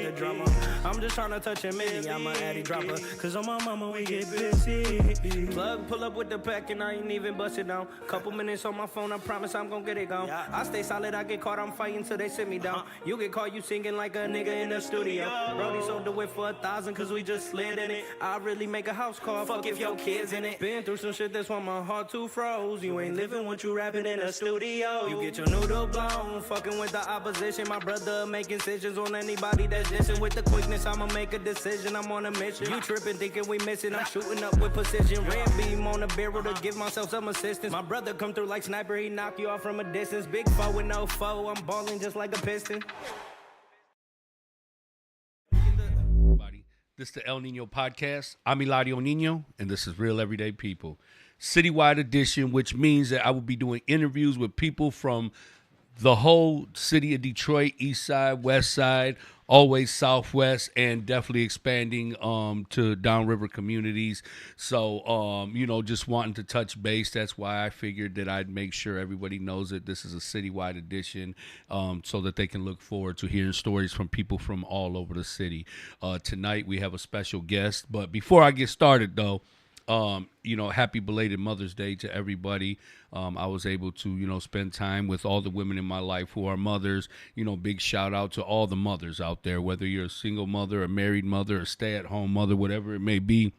a drummer. I'm just trying to touch a milli, I'm an addy dropper. Cause on my mama, we get busy. Plug, pull up with the pack, and I ain't even bust it down. Couple minutes on my phone, I promise I'm gon' get it gone. I stay solid, I get caught, I'm fighting till they sit me down. You get caught, you singing like a nigga in the studio. Brody sold the whip for 1,000, cause we just slid in it. I really make a house call, fuck if your kids in it. Been through some shit, that's why my heart too froze. You ain't living what you rapping in a studio. You get your noodle blown, fucking with the opposition. My brother making decisions on anybody that's dissing. With the quickness, I'ma make a decision, I'm on a mission. You tripping, thinking we missing, I'm shooting up with precision. Red beam on the barrel to give myself some assistance. My brother come through like sniper, he knock you off from a distance. Big foe with no foe, I'm balling just like a piston. This is the El Nino Podcast. I'm Eladio Nino, and this is Real Everyday People. Citywide edition, which means that I will be doing interviews with people from the whole city of Detroit, east side, west side, always southwest, and definitely expanding to downriver communities. So, just wanting to touch base. That's why I figured that I'd make sure everybody knows that this is a citywide edition, so that they can look forward to hearing stories from people from all over the city. Tonight we have a special guest, but before I get started though, happy belated Mother's Day to everybody. I was able to, spend time with all the women in my life who are mothers. Big shout out to all the mothers out there, whether you're a single mother, a married mother, a stay-at-home mother, whatever it may be.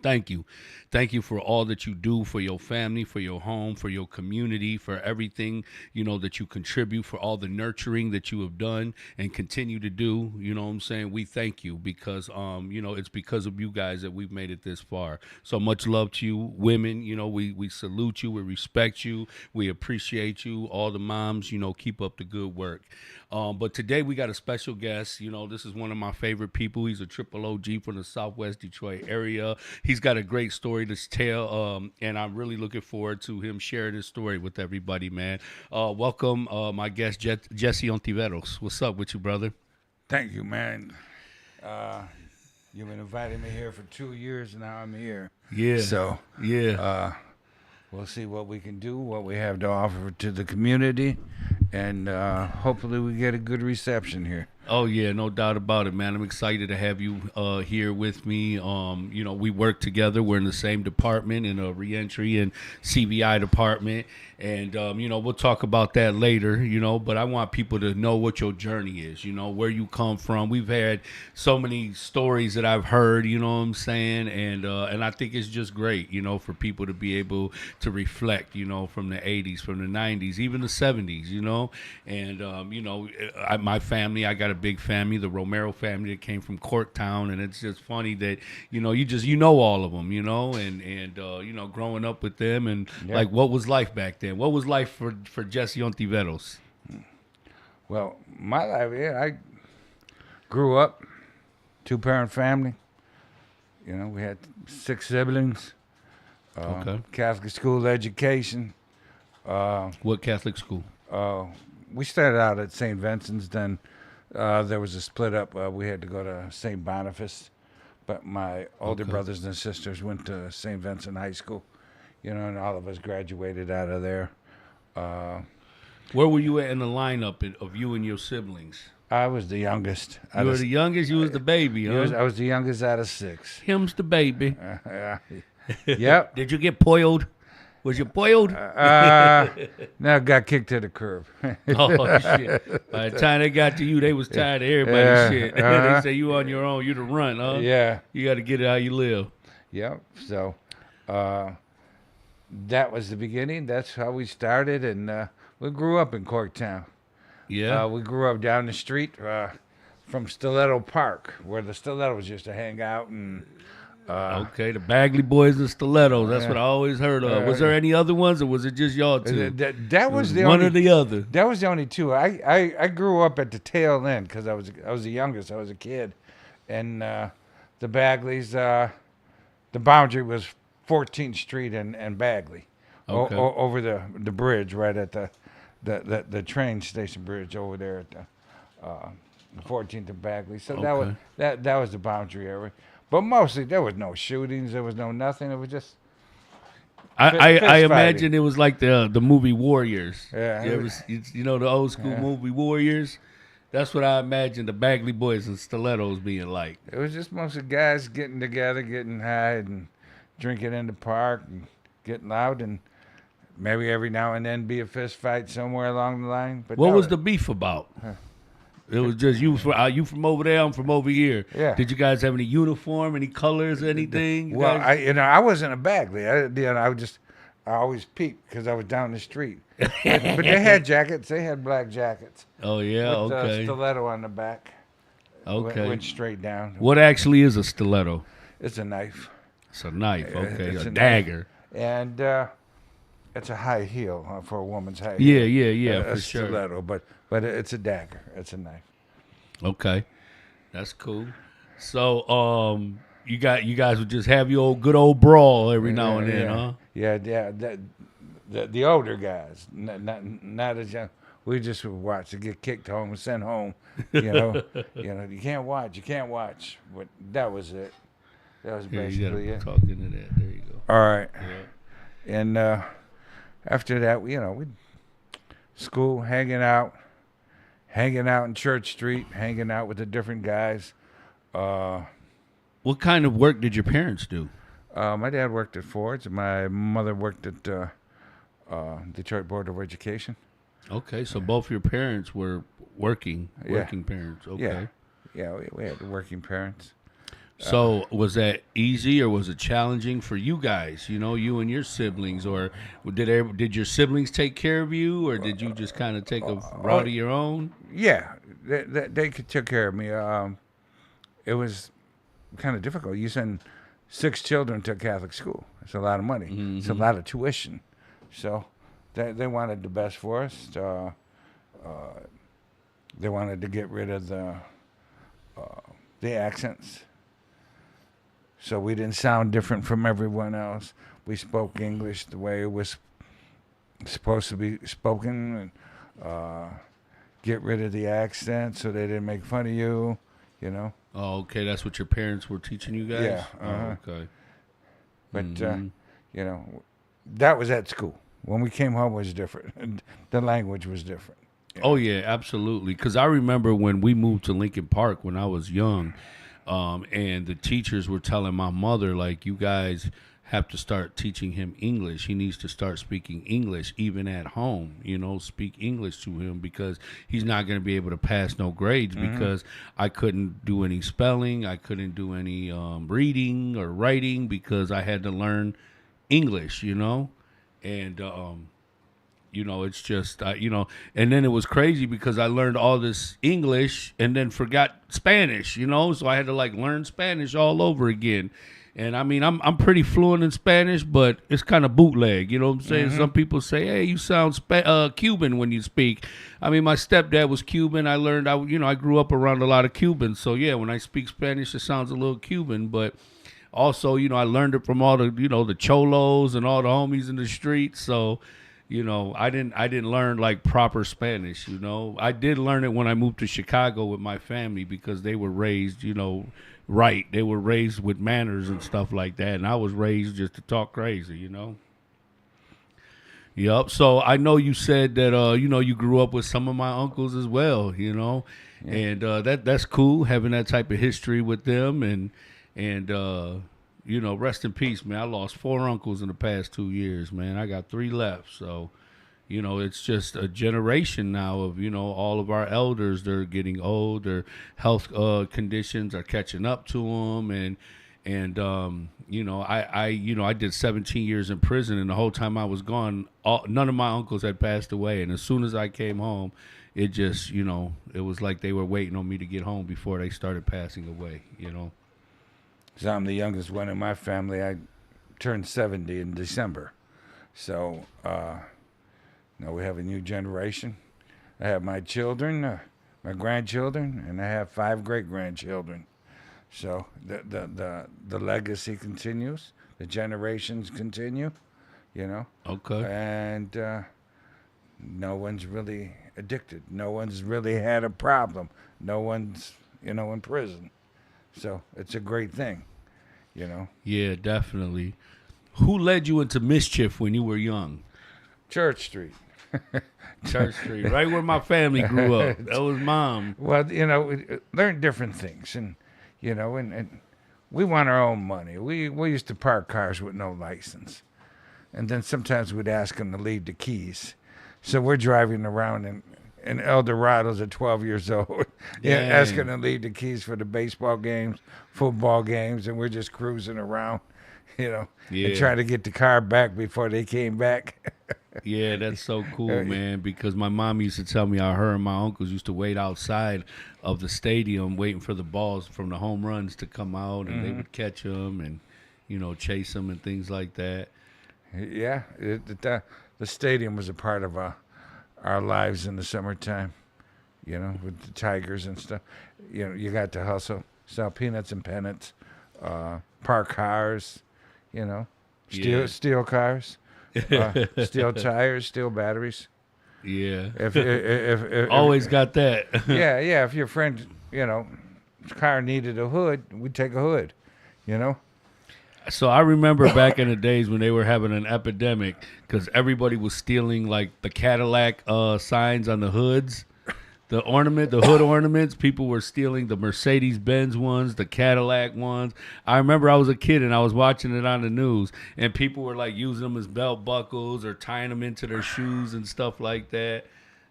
Thank you. Thank you for all that you do for your family, for your home, for your community, for everything, that you contribute, for all the nurturing that you have done and continue to do. You know what I'm saying? We thank you because, it's because of you guys that we've made it this far. So much love to you, women. We salute you. We respect you. We appreciate you. All the moms, keep up the good work. But today we got a special guest. This is one of my favorite people. He's a triple OG from the Southwest Detroit area. He's got a great story to tell, and I'm really looking forward to him sharing his story with everybody, man. Welcome, my guest, Jesse Ontiveroz. What's up with you, brother? Thank you, man. You've been inviting me here for 2 years, and now I'm here. Yeah. So, yeah. We'll see what we can do, what we have to offer to the community, and hopefully we get a good reception here. Oh, yeah, no doubt about it, man. I'm excited to have you here with me. We work together. We're in the same department, in a reentry and CVI department. And, we'll talk about that later, but I want people to know what your journey is, where you come from. We've had so many stories that I've heard, you know what I'm saying? And I think it's just great, for people to be able to reflect, from the 80s, from the 90s, even the 70s, And, my family, I got a big family, the Romero family that came from Corktown. And it's just funny that, you know all of them, and growing up with them and like, what was life back then? What was life for Jesse Ontiveroz? Well, my life, I grew up, 2-parent family. We had 6 siblings. Okay. Catholic school education. What Catholic school? We started out at St. Vincent's, then there was a split up. We had to go to St. Boniface, but my older brothers and sisters went to St. Vincent High School, and all of us graduated out of there. Where were you at in the lineup of you and your siblings? I was the youngest. You were the youngest? You was the baby, huh? I was the youngest out of 6. Him's the baby. Yep. Did you get spoiled? Was you spoiled? No, got kicked to the curb. Oh, shit. By the time they got to you, they was tired of everybody's shit. They say you on your own, you the runt, huh? Yeah. You got to get it how you live. Yep. So that was the beginning. That's how we started, and we grew up in Corktown. Yeah. We grew up down the street from Stiletto Park, where the Stilettos used to hang out. And okay, the Bagley Boys and Stilettos. That's what I always heard of. Was there any other ones, or was it just y'all two? That was the one only, or the other. That was the only two. I grew up at the tail end because I was the youngest. I was a kid, and the Bagleys. The boundary was 14th Street and Bagley, okay. Over the bridge right at the train station bridge over there at the 14th and Bagley. So that was the boundary area. But mostly there was no shootings, there was no nothing. It was just I imagine it was like the movie Warriors. Yeah. The old school movie Warriors. That's what I imagine the Bagley Boys and Stilettos being like. It was just mostly guys getting together, getting high, and drinking in the park, and getting loud, and maybe every now and then be a fist fight somewhere along the line. But What was the beef about? It was just you from over there, I'm from over here. Yeah. Did you guys have any uniform, any colors, anything? You Well, guys- I wasn't a Bagley. I always peeped because I was down the street. But they had jackets. They had black jackets. Oh yeah, With okay, stiletto on the back. okay. Went straight down. What actually is a stiletto? It's a knife. It's a knife, okay, It's a a dagger. And it's a high heel for a woman's high Yeah, heel. yeah, A for sure. stiletto, but it's a dagger. It's a knife. Okay, that's cool. So, you guys would just have your good old brawl every now and then, huh? Yeah. The older guys, not as young. We just would watch. To get kicked home and sent home. You know, you can't watch. But that was it. That was Yeah, you basically gotta it. talk into that. There you go. All right. Yeah. And after that, we school, hanging out in Church Street, hanging out with the different guys. What kind of work did your parents do? My dad worked at Ford's. My mother worked at Detroit Board of Education. Okay, so both your parents were working parents. Okay. Yeah, we had working parents. So was that easy or was it challenging for you guys? You and your siblings, or did your siblings take care of you, or did you just kind of take a route of your own? Yeah, they took care of me. It was kind of difficult. You send 6 children to a Catholic school. It's a lot of money. Mm-hmm. It's a lot of tuition. So they wanted the best for us. They wanted to get rid of the accents. So we didn't sound different from everyone else. We spoke English the way it was supposed to be spoken, and get rid of the accent so they didn't make fun of you, Oh, okay, that's what your parents were teaching you guys? Yeah, Oh, okay. But, Mhm. that was at school. When we came home, it was different. The language was different. Oh yeah, absolutely. Because I remember when we moved to Lincoln Park when I was young, and the teachers were telling my mother, like, you guys have to start teaching him English. He needs to start speaking English even at home. Speak English to him because he's not going to be able to pass no grades because I couldn't do any spelling. I couldn't do any reading or writing because I had to learn English, and it's just, and then it was crazy because I learned all this English and then forgot Spanish, so I had to learn Spanish all over again. And I mean, I'm pretty fluent in Spanish, but it's kind of bootleg, you know what I'm saying? Some people say, hey, you sound Cuban when you speak. I mean, my stepdad was Cuban. I learned, I grew up around a lot of Cubans. So yeah, when I speak Spanish, it sounds a little Cuban, but also, I learned it from all the, the cholos and all the homies in the street. So, I didn't learn proper Spanish, I did learn it when I moved to Chicago with my family because they were raised, right. They were raised with manners and stuff like that. And I was raised just to talk crazy, Yep. So I know you said that, you grew up with some of my uncles as well, and that's cool having that type of history with them. And rest in peace, man. I lost 4 uncles in the past 2 years, man. I got 3 left. So, it's just a generation now of, all of our elders, they're getting old, their health conditions are catching up to them. I did 17 years in prison, and the whole time I was gone, none of my uncles had passed away. And as soon as I came home, it just, it was like they were waiting on me to get home before they started passing away, So I'm the youngest one in my family. I turned 70 in December. So, now we have a new generation. I have my children, my grandchildren, and I have 5 great-grandchildren. So the legacy continues. The generations continue, Okay. And no one's really addicted. No one's really had a problem. No one's, in prison. So it's a great thing, Yeah, definitely. Who led you into mischief when you were young? Church Street. Church Street, right where my family grew up. That was mom. Well, we learn different things, and and we want our own money. We used to park cars with no license, and then sometimes we'd ask them to leave the keys. So we're driving around in Eldorados at 12 years old, asking them to leave the keys for the baseball games, football games, and we're just cruising around, and trying to get the car back before they came back. Yeah, that's so cool, man, because my mom used to tell me how her and my uncles used to wait outside of the stadium waiting for the balls from the home runs to come out, and they would catch them and, chase them and things like that. Yeah, the stadium was a part of our lives in the summertime, with the Tigers and stuff. You got to hustle, sell peanuts and pennants, park cars, steal cars. Steel tires, steel batteries. Yeah. If Always got that. yeah. If your friend, car needed a hood, we'd take a hood, So I remember back in the days when they were having an epidemic because everybody was stealing like the Cadillac signs on the hoods. The hood ornaments, people were stealing the Mercedes-Benz ones, the Cadillac ones. I remember I was a kid and I was watching it on the news, and people were like using them as belt buckles or tying them into their shoes and stuff like that.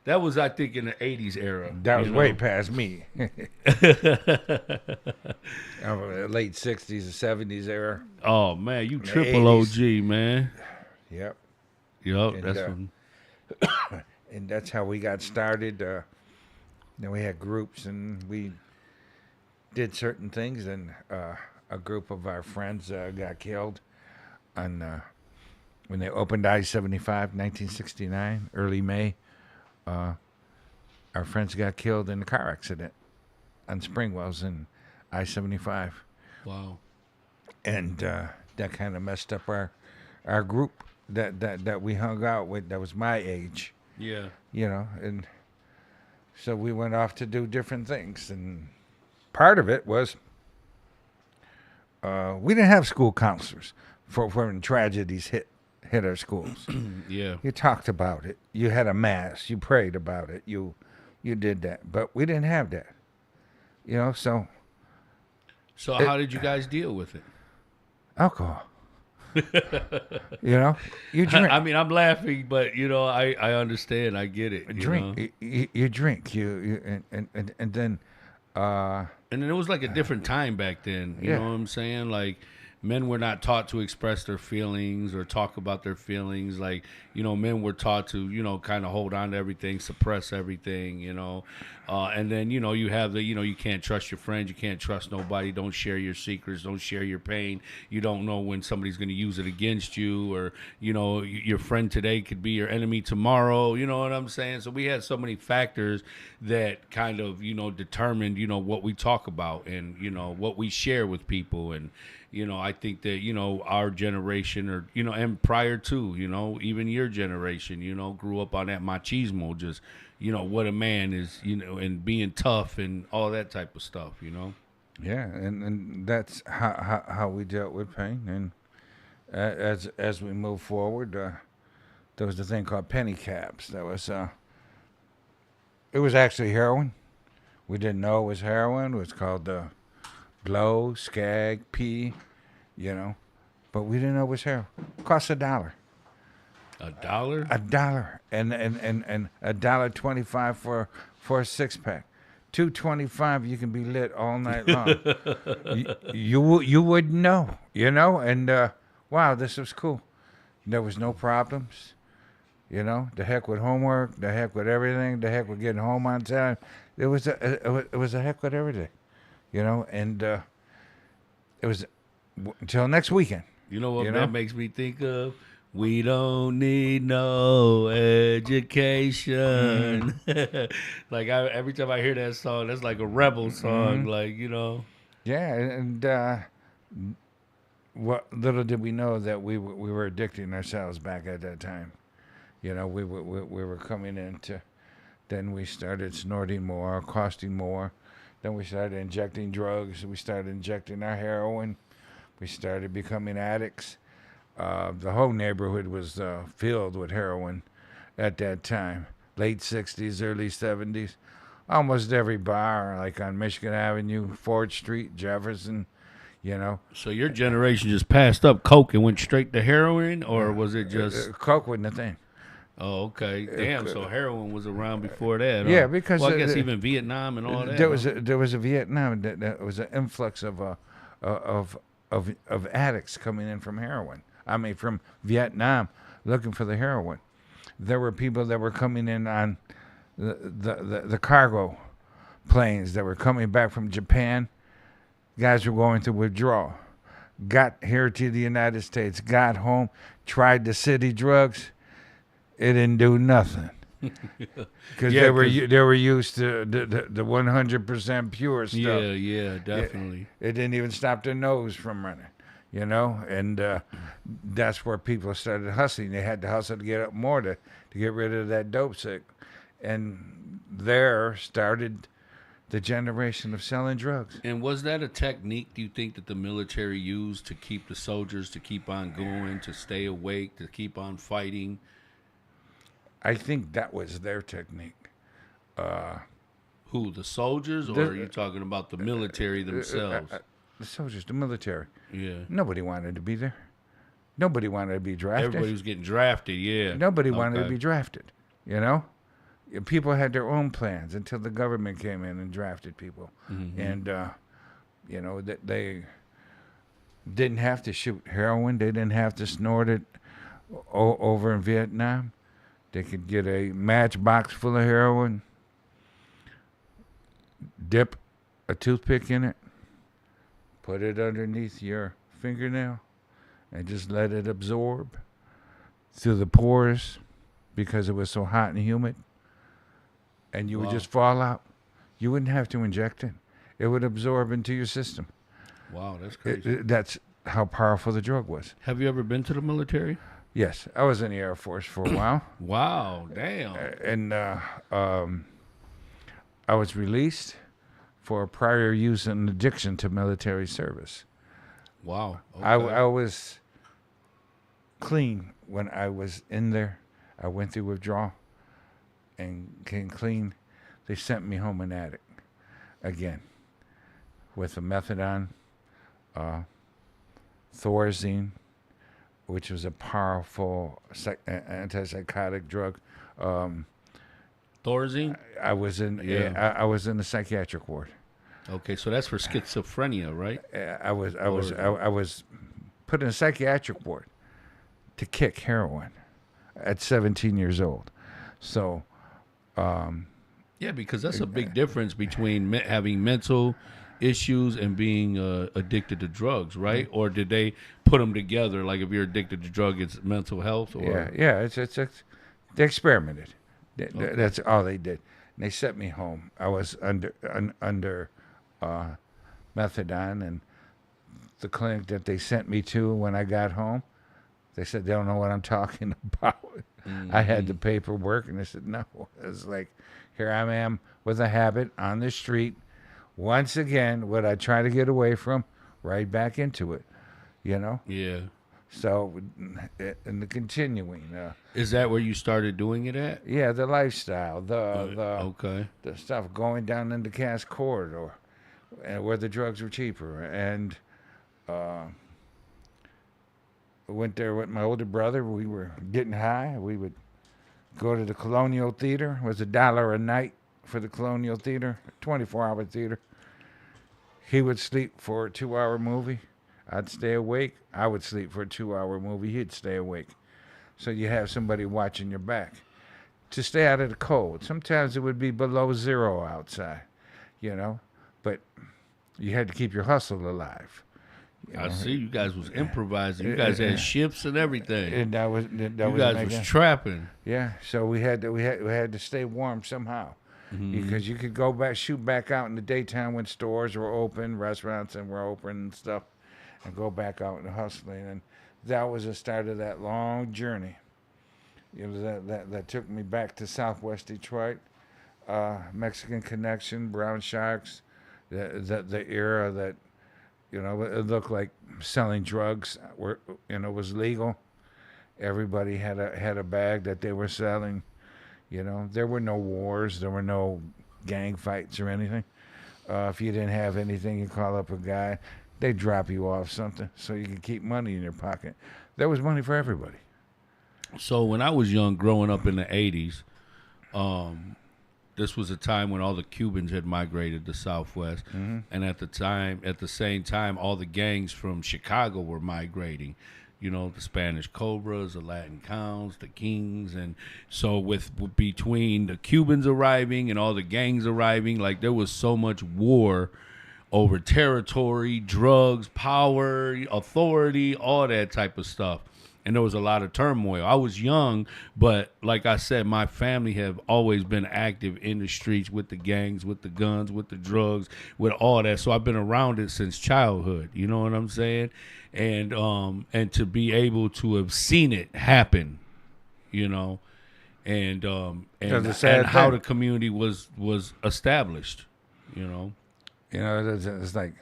That was, I think, in the 80s era. That was way past me. Late 60s or 70s era. Oh, man, you triple OG, man. Yep. Yep, that's when... And that's how we got started. Then we had groups, and we did certain things, and a group of our friends got killed when they opened I-75, 1969, early May. Our friends got killed in a car accident on Springwells in I-75. Wow. And that kind of messed up our group that we hung out with that was my age. Yeah. And... So we went off to do different things, and part of it was we didn't have school counselors for when tragedies hit our schools. Yeah, you talked about it. You had a mass. You prayed about it. You did that, but we didn't have that. So. So how did you guys deal with it? Alcohol. You drink. I mean, I'm laughing, but I understand. I get it. Drink. You drink. And then. And then it was like a different time back then. You know what I'm saying? Like, men were not taught to express their feelings or talk about their feelings. Like, men were taught to, kind of hold on to everything, suppress everything, and then, you have the, you can't trust your friends. You can't trust nobody. Don't share your secrets. Don't share your pain. You don't know when somebody's going to use it against you, or, your friend today could be your enemy tomorrow. You know what I'm saying? So we had so many factors that kind of, determined, what we talk about and, what we share with people. And, I think that, our generation or, and prior to, even your generation, grew up on that machismo, just, what a man is, and being tough and all that type of stuff, Yeah, and that's how we dealt with pain. And as we move forward, there was a thing called penny caps. That was, it was actually heroin. We didn't know it was heroin. It was called Glow, Skag, P, but we didn't know it was heroin. It cost $1. $1? $1 and $1.25 for a 6-pack. $2.25 you can be lit all night long. you wouldn't know, and wow, this was cool. There was no problems. The heck with homework, the heck with everything, the heck with getting home on time. It was a heck with everything, and it was until next weekend. You know what that makes me think of? We don't need no education. Like every time I hear that song, that's like a rebel song. Like, Yeah, and what little did we know that we were addicting ourselves back at that time. We were coming into. Then we started snorting more, costing more. Then we started injecting drugs. We started injecting our heroin. We started becoming addicts. The whole neighborhood was filled with heroin at that time, late 60s, early 70s. Almost every bar, like on Michigan Avenue, Ford Street, Jefferson, you know. So your generation just passed up coke and went straight to heroin, or was it just? Coke wasn't a thing. Oh, okay. Damn. So heroin was around before that. Yeah, huh? because well, I guess even Vietnam and all that. There was a Vietnam. There was an influx of addicts coming in from heroin. I mean, from Vietnam, looking for the heroin. There were people that were coming in on the cargo planes that were coming back from Japan. Guys were going to withdraw. Got here to the United States, got home, tried the city drugs. It didn't do nothing. Because they were used to the 100% pure stuff. Yeah, definitely. It didn't even stop their nose from running, you know? And that's where people started hustling. They had to hustle to get up more to get rid of that dope sick. And there started the generation of selling drugs. And was that a technique, do you think, that the military used to keep the soldiers to keep on going, to stay awake, to keep on fighting? I think that was their technique. Who, the soldiers, or are you talking about the military themselves? The soldiers, the military. Yeah. Nobody wanted to be there. Nobody wanted to be drafted. Everybody was getting drafted, yeah. Nobody wanted to be drafted, you know? People had their own plans until the government came in and drafted people. Mm-hmm. And, you know, they didn't have to shoot heroin. They didn't have to snort it over in Vietnam. They could get a matchbox full of heroin, dip a toothpick in it, put it underneath your fingernail, and just let it absorb through the pores because it was so hot and humid. And you would just fall out. You wouldn't have to inject it. It would absorb into your system. Wow, that's crazy. That's how powerful the drug was. Have you ever been to the military? Yes, I was in the Air Force for a while. Wow, damn. And I was released for prior use and addiction to military service. Wow. Okay. I was clean when I was in there. I went through withdrawal and came clean. They sent me home an addict again with a methadone, Thorazine, which was a powerful antipsychotic drug. Thorazine? I was in I was in the psychiatric ward. Okay, so that's for schizophrenia, right? I was put in a psychiatric ward to kick heroin at 17 years old. So yeah, because that's a big difference between having mental issues and being addicted to drugs, right? Or did they put them together? Like if you're addicted to drug, it's mental health? Or? Yeah. It's they experimented. Okay. That's all they did. And they sent me home. I was under methadone, and the clinic that they sent me to when I got home, they said they don't know what I'm talking about. Mm-hmm. I had the paperwork, and they said no. It was like, here I am with a habit on the street. Once again, what I try to get away from, right back into it, you know? Yeah. So, in the continuing. Is that where you started doing it at? Yeah, the lifestyle, okay, the stuff going down in the Cass corridor, and where the drugs were cheaper, and went there with my older brother. We were getting high. We would go to the Colonial Theater. It was $1 a night for the Colonial Theater, 24-hour theater. He would sleep for a 2-hour movie. I'd stay awake. I would sleep for a 2-hour movie. He'd stay awake. So you have somebody watching your back to stay out of the cold. Sometimes it would be below zero outside, you know, but you had to keep your hustle alive. I see you guys was improvising. You guys had shifts and everything. And you guys was trapping. Yeah, so we had to stay warm somehow. Mm-hmm. Because you could shoot back out in the daytime when stores were open, restaurants were open and stuff, and go back out and hustling. And that was the start of that long journey. You know, that took me back to Southwest Detroit, Mexican Connection, Brown Sharks, the era that, you know, it looked like selling drugs was legal. Everybody had a bag that they were selling. You know, there were no wars, there were no gang fights or anything. If you didn't have anything, you call up a guy, they drop you off something so you could keep money in your pocket. There was money for everybody. So when I was young, growing up in the 80s, this was a time when all the Cubans had migrated to Southwest, and at the same time, all the gangs from Chicago were migrating. You know, the Spanish Cobras, the Latin Counts, the Kings, and so between the Cubans arriving and all the gangs arriving, like there was so much war over territory, drugs, power, authority, all that type of stuff. And there was a lot of turmoil. I was young, but like I said, my family have always been active in the streets with the gangs, with the guns, with the drugs, with all that. So I've been around it since childhood. You know what I'm saying? And to be able to have seen it happen, you know, and how the community was established, you know. You know, it's like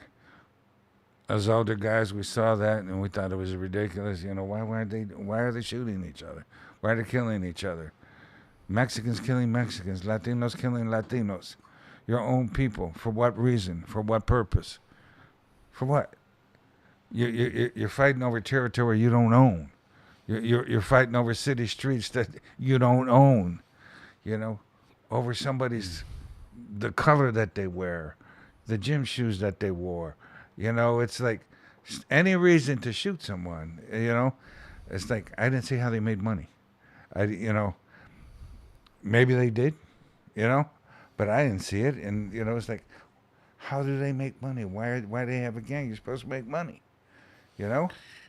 as older guys, we saw that and we thought it was ridiculous. You know, why are they shooting each other? Why are they killing each other? Mexicans killing Mexicans, Latinos killing Latinos. Your own people. For what reason? For what purpose? For what? You're fighting over territory you don't own. You're fighting over city streets that you don't own. You know, over the color that they wear, the gym shoes that they wore. You know, it's like any reason to shoot someone, you know. It's like, I didn't see how they made money. You know, maybe they did, you know, but I didn't see it. And, you know, it's like, how do they make money? Why do they have a gang? You're supposed to make money, you know?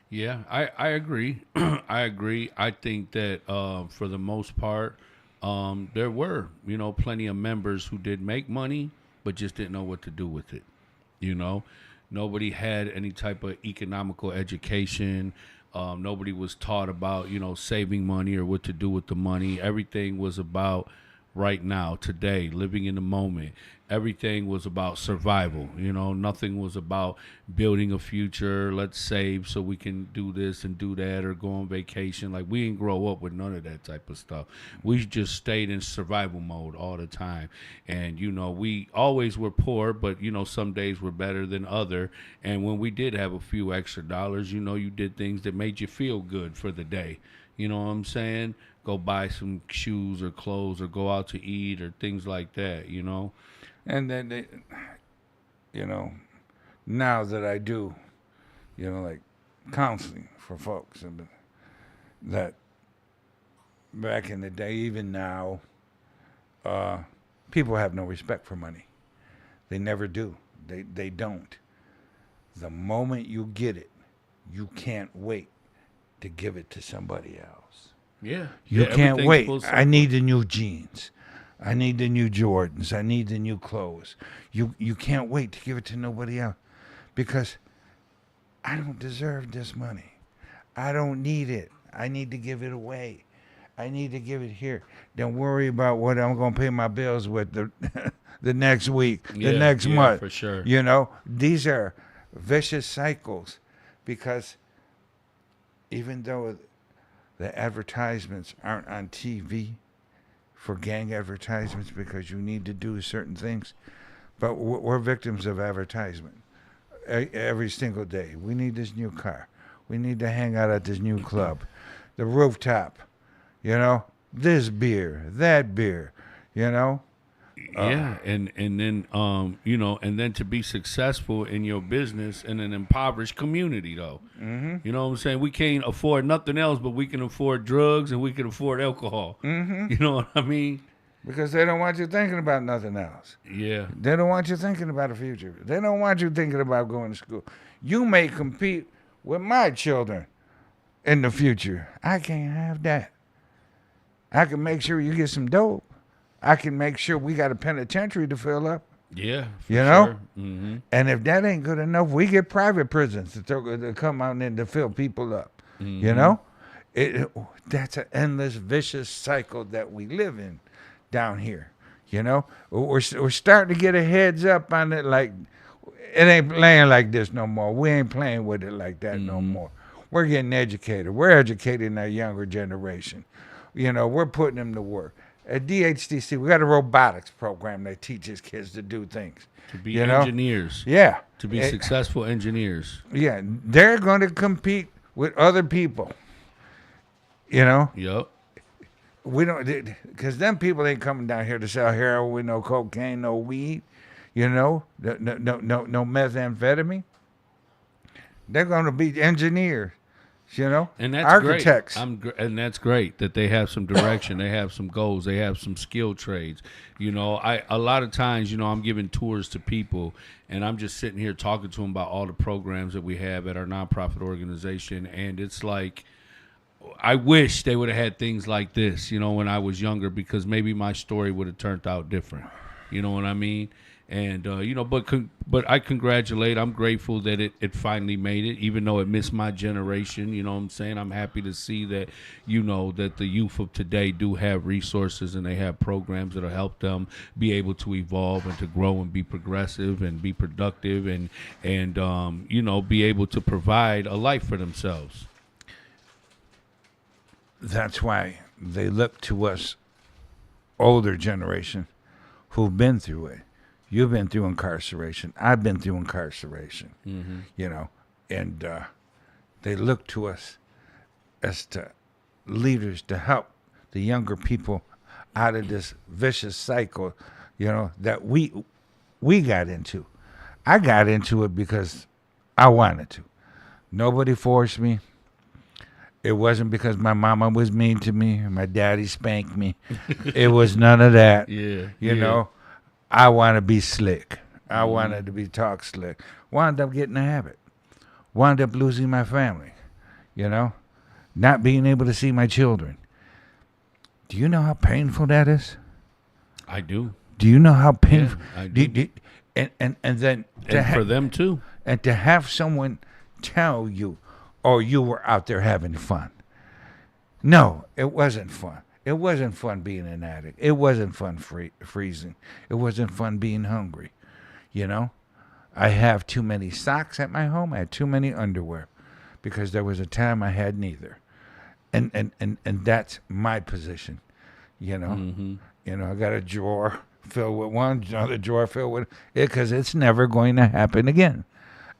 Yeah, I agree. I agree. I think that for the most part, there were, you know, plenty of members who did make money, but just didn't know what to do with it, you know? Nobody had any type of economical education. Nobody was taught about, you know, saving money or what to do with the money. Everything was about right now, today, living in the moment. Everything was about survival. You know, nothing was about building a future. Let's save so we can do this and do that or go on vacation. Like, we didn't grow up with none of that type of stuff. We just stayed in survival mode all the time. And, you know, we always were poor, but, you know, some days were better than other. And when we did have a few extra dollars, you know, you did things that made you feel good for the day. You know what I'm saying? Go buy some shoes or clothes or go out to eat or things like that, you know? And then, you know, now that I do, you know, like counseling for folks, and that back in the day, even now, people have no respect for money. They never do. They don't. The moment you get it, you can't wait to give it to somebody else. Yeah. You can't wait. I need the new jeans. I need the new Jordans. I need the new clothes. You can't wait to give it to nobody else because I don't deserve this money. I don't need it. I need to give it away. I need to give it here. Don't worry about what I'm going to pay my bills with the next week, the next month. For sure. You know, these are vicious cycles because even though the advertisements aren't on TV for gang advertisements because you need to do certain things, but we're victims of advertisement every single day. We need this new car. We need to hang out at this new club. The rooftop, you know, this beer, that beer, you know. Yeah, and then you know, and then to be successful in your business in an impoverished community, though. Mm-hmm. You know what I'm saying? We can't afford nothing else, but we can afford drugs and we can afford alcohol. Mm-hmm. You know what I mean? Because they don't want you thinking about nothing else. Yeah. They don't want you thinking about the future. They don't want you thinking about going to school. You may compete with my children in the future. I can't have that. I can make sure you get some dope. I can make sure we got a penitentiary to fill up. Yeah, you know? Sure. Mm-hmm. And if that ain't good enough, we get private prisons to come out and to fill people up. Mm-hmm. You know? That's an endless, vicious cycle that we live in down here. You know? We're starting to get a heads up on it, like, it ain't playing like this no more. We ain't playing with it like that no more. We're getting educated. We're educating our younger generation. You know, we're putting them to work. At DHDC, we got a robotics program that teaches kids to do things. To be you know? engineers. Yeah. To be successful engineers. Yeah. They're going to compete with other people. You know? Yep. We don't, because them people ain't coming down here to sell heroin, no cocaine, no weed, you know, no methamphetamine. They're going to be engineers, you know, And that's architects. great. And that's great that they have some direction, they have some goals, they have some skill trades. You know, a lot of times, you know, I'm giving tours to people, and I'm just sitting here talking to them about all the programs that we have at our nonprofit organization, and it's like, I wish they would have had things like this, you know, when I was younger, because maybe my story would have turned out different. You know what I mean? And, you know, but I congratulate. I'm grateful that it finally made it, even though it missed my generation. You know what I'm saying? I'm happy to see that, you know, that the youth of today do have resources and they have programs that'll help them be able to evolve and to grow and be progressive and be productive and you know, be able to provide a life for themselves. That's why they look to us, older generation, who've been through it. You've been through incarceration. I've been through incarceration. Mm-hmm. You know, and they look to us as to leaders to help the younger people out of this vicious cycle, you know, that we got into. I got into it because I wanted to. Nobody forced me. It wasn't because my mama was mean to me or my daddy spanked me. It was none of that. Yeah. You know, I want to be slick. I wanted to be talk slick. Wound up getting a habit. Wound up losing my family. You know, not being able to see my children. Do you know how painful that is? I do. Do you know how painful? Yeah, I do. And then And for them too. and to have someone tell you, "Oh, you were out there having fun." No, it wasn't fun. It wasn't fun being an addict. It wasn't fun freezing. It wasn't fun being hungry. You know, I have too many socks at my home. I had too many underwear because there was a time I had neither. And that's my position. You know, you know, I got a drawer filled with one, another drawer filled with it, because it's never going to happen again.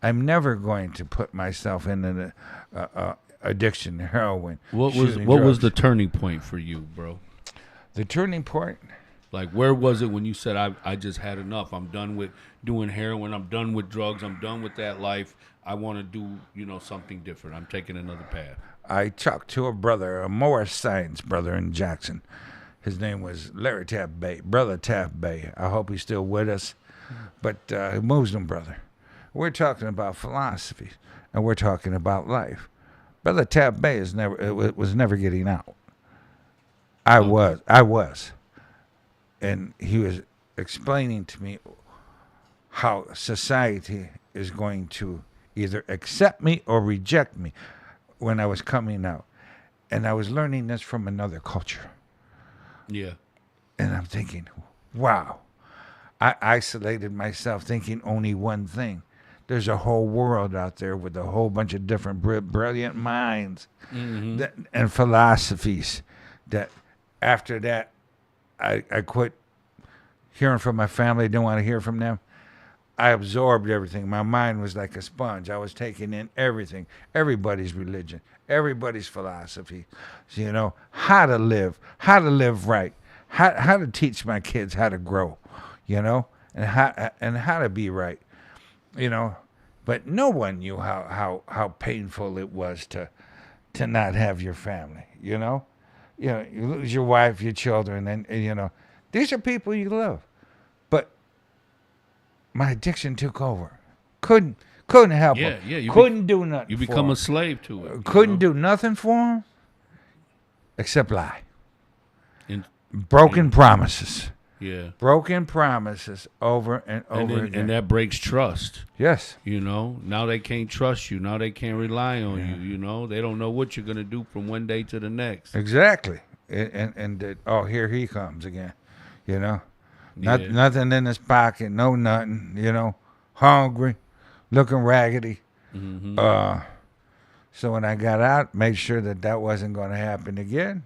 I'm never going to put myself in an addiction to heroin. What was drugs. the turning point for you, bro? The turning point? Like, where was it when you said, I just had enough? I'm done with doing heroin. I'm done with drugs. I'm done with that life. I want to do, you know, something different. I'm taking another path. I talked to a brother, a Morris Science brother in Jackson. His name was Larry Taft Bay, Brother Taft Bay. I hope he's still with us. But a Muslim brother. We're talking about philosophy, and we're talking about life. Brother Taft Bay was never getting out. I was. And he was explaining to me how society is going to either accept me or reject me when I was coming out. And I was learning this from another culture. Yeah. And I'm thinking, wow. I isolated myself thinking only one thing. There's a whole world out there with a whole bunch of different brilliant minds and philosophies that after that, I quit hearing from my family. I didn't want to hear from them. I absorbed everything. My mind was like a sponge. I was taking in everything, everybody's religion, everybody's philosophy. So, you know, how to live right, how to teach my kids how to grow, you know, and how to be right, you know. But no one knew how painful it was to not have your family, you know. You know, you lose your wife, your children, and you know, these are people you love. But my addiction took over. Couldn't help them. Yeah. Couldn't do nothing. You for become them. a slave to it. Couldn't do nothing for them except lie. And, Broken promises. yeah. Broken promises over and over again. And that breaks trust. Yes. You know, now they can't trust you. Now they can't rely on you. You know, they don't know what you're gonna do from one day to the next. Exactly. And oh, here he comes again. You know, nothing in his pocket, no nothing. You know, hungry, looking raggedy. So when I got out, made sure that wasn't going to happen again.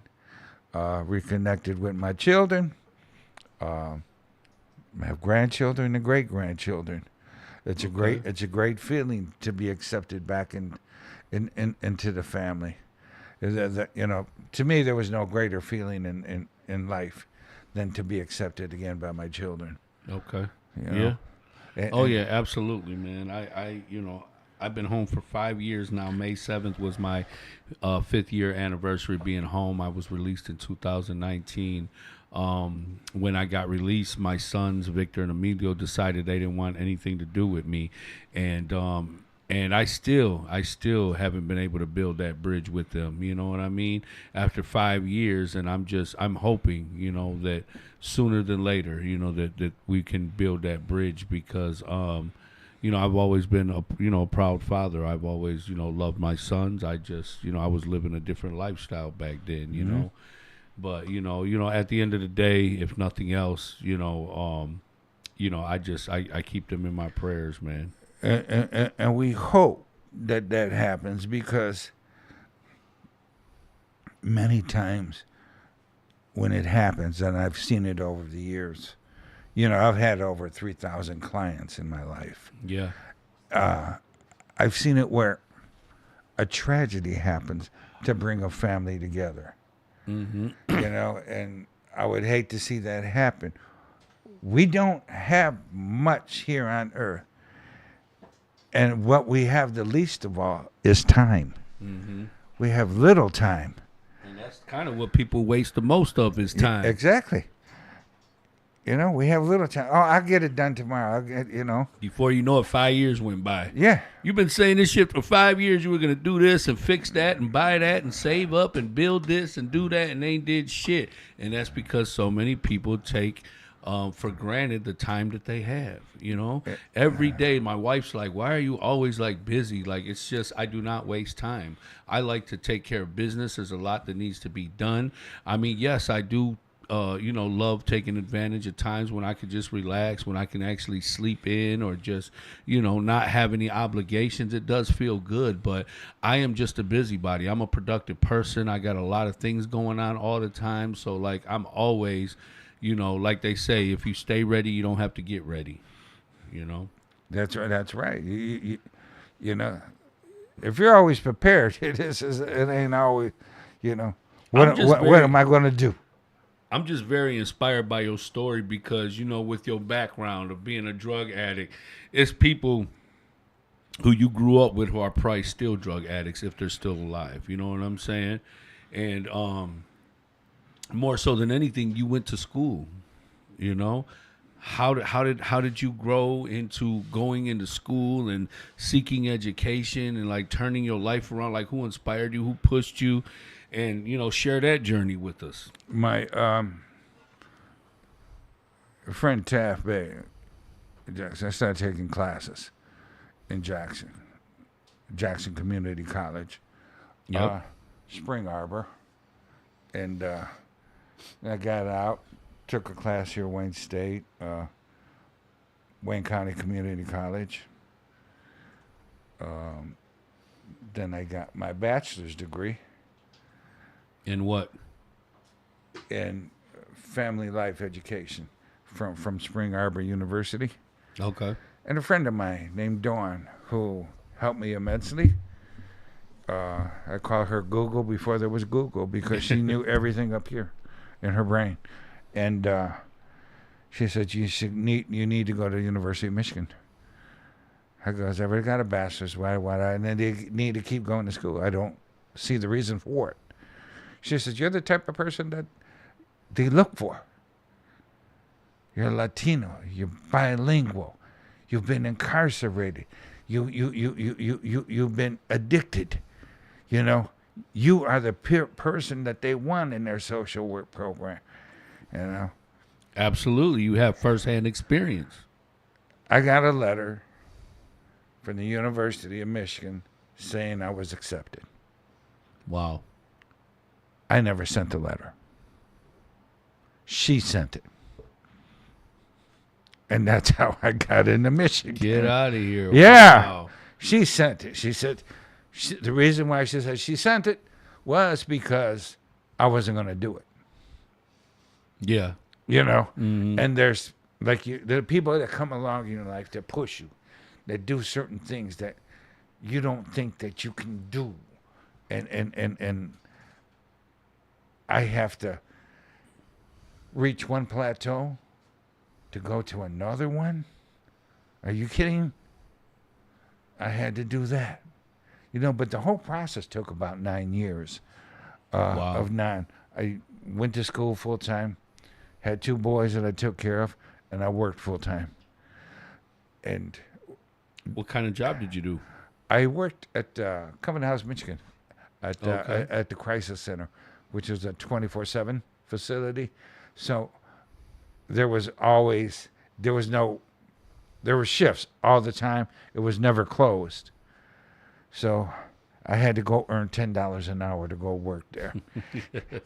reconnected with my children. I have grandchildren and great grandchildren. It's a great feeling to be accepted back into the family. To me, there was no greater feeling in life than to be accepted again by my children. Okay. You know? Yeah. Yeah, absolutely, man. I've been home for 5 years now. May 7th was my 5th year anniversary being home. I was released in 2019. When I got released, my sons, Victor and Emilio, decided they didn't want anything to do with me. And I still haven't been able to build that bridge with them. You know what I mean? After 5 years, and I'm hoping, that sooner than later, that we can build that bridge because, I've always been a proud father. I've always, loved my sons. I was living a different lifestyle back then, you know. But, at the end of the day, if nothing else, I keep them in my prayers, man. And we hope that happens because many times when it happens, and I've seen it over the years, I've had over 3,000 clients in my life. Yeah. I've seen it where a tragedy happens to bring a family together. Mm-hmm. And I would hate to see that happen. We don't have much here on earth. And what we have the least of all is time. Mm-hmm. We have little time. And that's kind of what people waste the most of is time. Exactly. We have little time. Oh, I'll get it done tomorrow. Before you know it, 5 years went by. Yeah. You've been saying this shit for 5 years. You were going to do this and fix that and buy that and save up and build this and do that, and they ain't did shit. And that's because so many people take for granted the time that they have, Every day, my wife's like, why are you always, busy? It's just, I do not waste time. I like to take care of business. There's a lot that needs to be done. I mean, yes, I do, love taking advantage of times when I could just relax, when I can actually sleep in or just, not have any obligations. It does feel good, but I am just a busybody. I'm a productive person. I got a lot of things going on all the time. So, I'm always... like they say, if you stay ready, you don't have to get ready. That's right. That's right. If you're always prepared, it ain't always, what am I going to do? I'm just very inspired by your story because, with your background of being a drug addict, it's people who you grew up with who are probably still drug addicts if they're still alive. You know what I'm saying? And, more so than anything, you went to school, How did you grow into going into school and seeking education and turning your life around? Who inspired you? Who pushed you? And share that journey with us. My friend Taft Bay, Jackson. I started taking classes in Jackson Community College, Spring Arbor, and. I got out, took a class here at Wayne State, Wayne County Community College. Then I got my bachelor's degree. In what? In family life education from Spring Arbor University. Okay. And a friend of mine named Dawn who helped me immensely. I call her Google before there was Google because she knew everything up here in her brain. And she said, you need to go to the University of Michigan. I goes, I already got a bachelor's. Why and then they need to keep going to school. I don't see the reason for it. She says, you're the type of person that they look for. You're Latino. You're bilingual. You've been incarcerated. You've been addicted. You are the person that they want in their social work program. Absolutely. You have firsthand experience. I got a letter from the University of Michigan saying I was accepted. Wow. I never sent the letter. She sent it. And that's how I got into Michigan. Get out of here. Yeah. Wow. She sent it. She said, the reason why she said she sent it was because I wasn't going to do it. Yeah. You know, and there's there are people that come along in your life that push you, that do certain things that you don't think that you can do, and I have to reach one plateau to go to another one. Are you kidding? I had to do that, but the whole process took about 9 years. Wow. Of 9, I went to school full time. Had 2 boys that I took care of, and I worked full time. And What kind of job did you do? I worked at Covenant House, Michigan, at Okay. at the Crisis Center, which is a 24/7 facility. So there were shifts all the time. It was never closed. So I had to go earn $10 an hour to go work there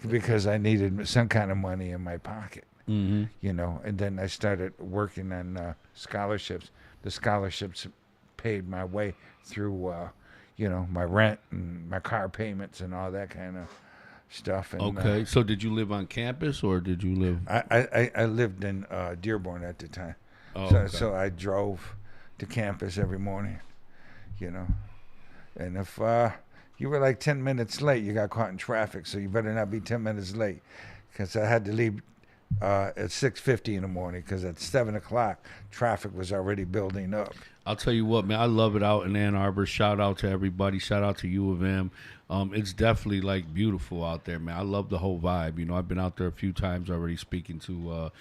because I needed some kind of money in my pocket. And then I started working on scholarships. The scholarships paid my way through, my rent and my car payments and all that kind of stuff. And, Okay. So did you live on campus or did you live? I lived in Dearborn at the time. Oh, so, okay. so I drove to campus every morning, And if you were like 10 minutes late, you got caught in traffic, so you better not be 10 minutes late, because I had to leave at 6:50 in the morning, because at 7 o'clock, traffic was already building up. I'll tell you what, man, I love it out in Ann Arbor. Shout out to everybody. Shout out to U of M. It's definitely like beautiful out there, man. I love the whole vibe. I've been out there a few times already speaking to,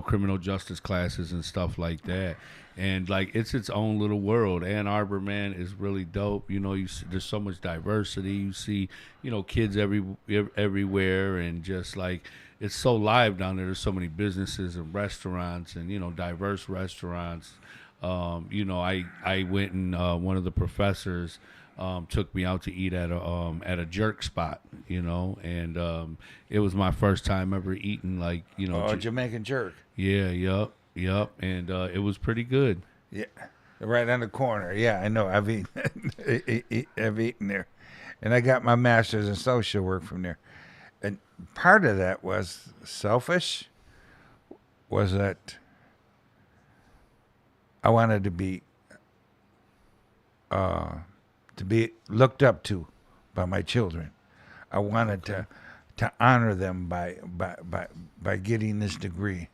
criminal justice classes and stuff like that. And like, it's its own little world. Ann Arbor, man, is really dope. There's so much diversity. You see, kids everywhere, and just like, it's so live down there. There's so many businesses and restaurants and, diverse restaurants. I went and one of the professors took me out to eat at a jerk spot, and it was my first time ever eating Jamaican jerk. Yeah, yep, and it was pretty good. Yeah, right on the corner. Yeah, I know. I've eaten, I've eaten there, and I got my master's in social work from there. And part of that was selfish. Was that I wanted to be looked up to by my children. I wanted to honor them by getting this degree,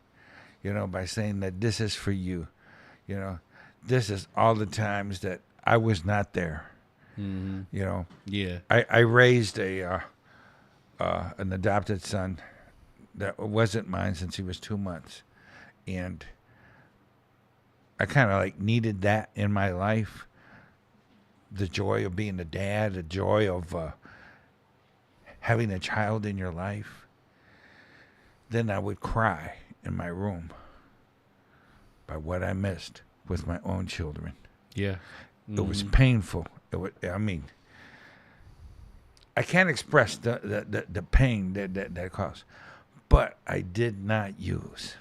by saying that this is for you. This is all the times that I was not there. Yeah. I raised an adopted son that wasn't mine since he was 2 months, and I kind of like needed that in my life. The joy of being a dad, the joy of having a child in your life. Then I would cry in my room by what I missed with my own children. Yeah. It was painful. I can't express the pain that caused. But I did not use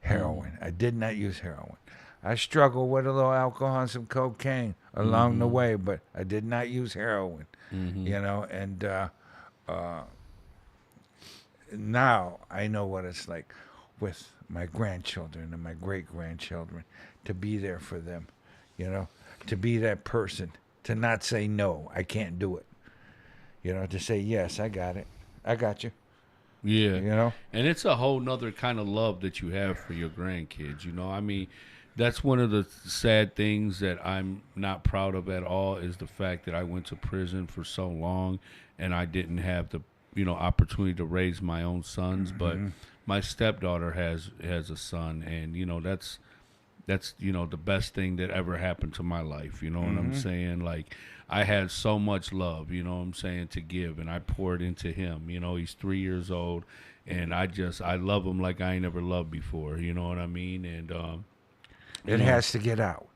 heroin. I did not use heroin. I struggled with a little alcohol and some cocaine along the way, but I did not use heroin. And now I know what it's like with my grandchildren and my great-grandchildren, to be there for them, to be that person, to not say, no, I can't do it, to say, yes, I got it. I got you. Yeah. And it's a whole nother kind of love that you have for your grandkids, That's one of the sad things that I'm not proud of at all, is the fact that I went to prison for so long and I didn't have the, opportunity to raise my own sons. But my stepdaughter has a son, and, that's the best thing that ever happened to my life. You know what I'm saying? Like, I had so much love, to give, and I poured into him. He's 3 years old, and I love him like I ain't never loved before. You know what I mean? And, it has to get out.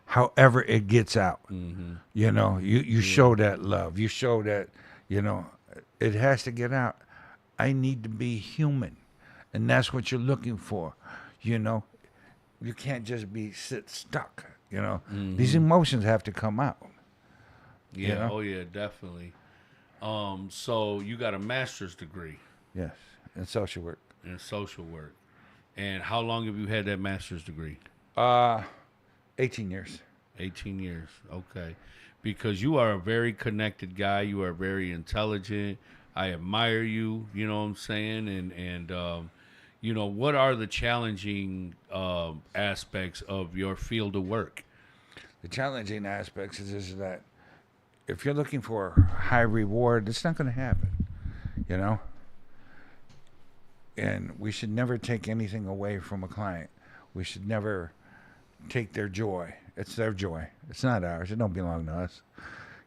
However it gets out, you show that love. You show that, it has to get out. I need to be human, and that's what you're looking for. You can't just sit stuck. These emotions have to come out. Yeah. Oh yeah, definitely. So you got a master's degree. Yes, in social work. in social work. And how long have you had that master's degree? 18 years. 18 years. Okay. Because you are a very connected guy. You are very intelligent. I admire you, you know what I'm saying? And you know, what are the challenging aspects of your field of work? The challenging aspects is that if you're looking for high reward, it's not going to happen, you know? And we should never take anything away from a client. We should never take their joy. It's their joy. It's not ours. It don't belong to us,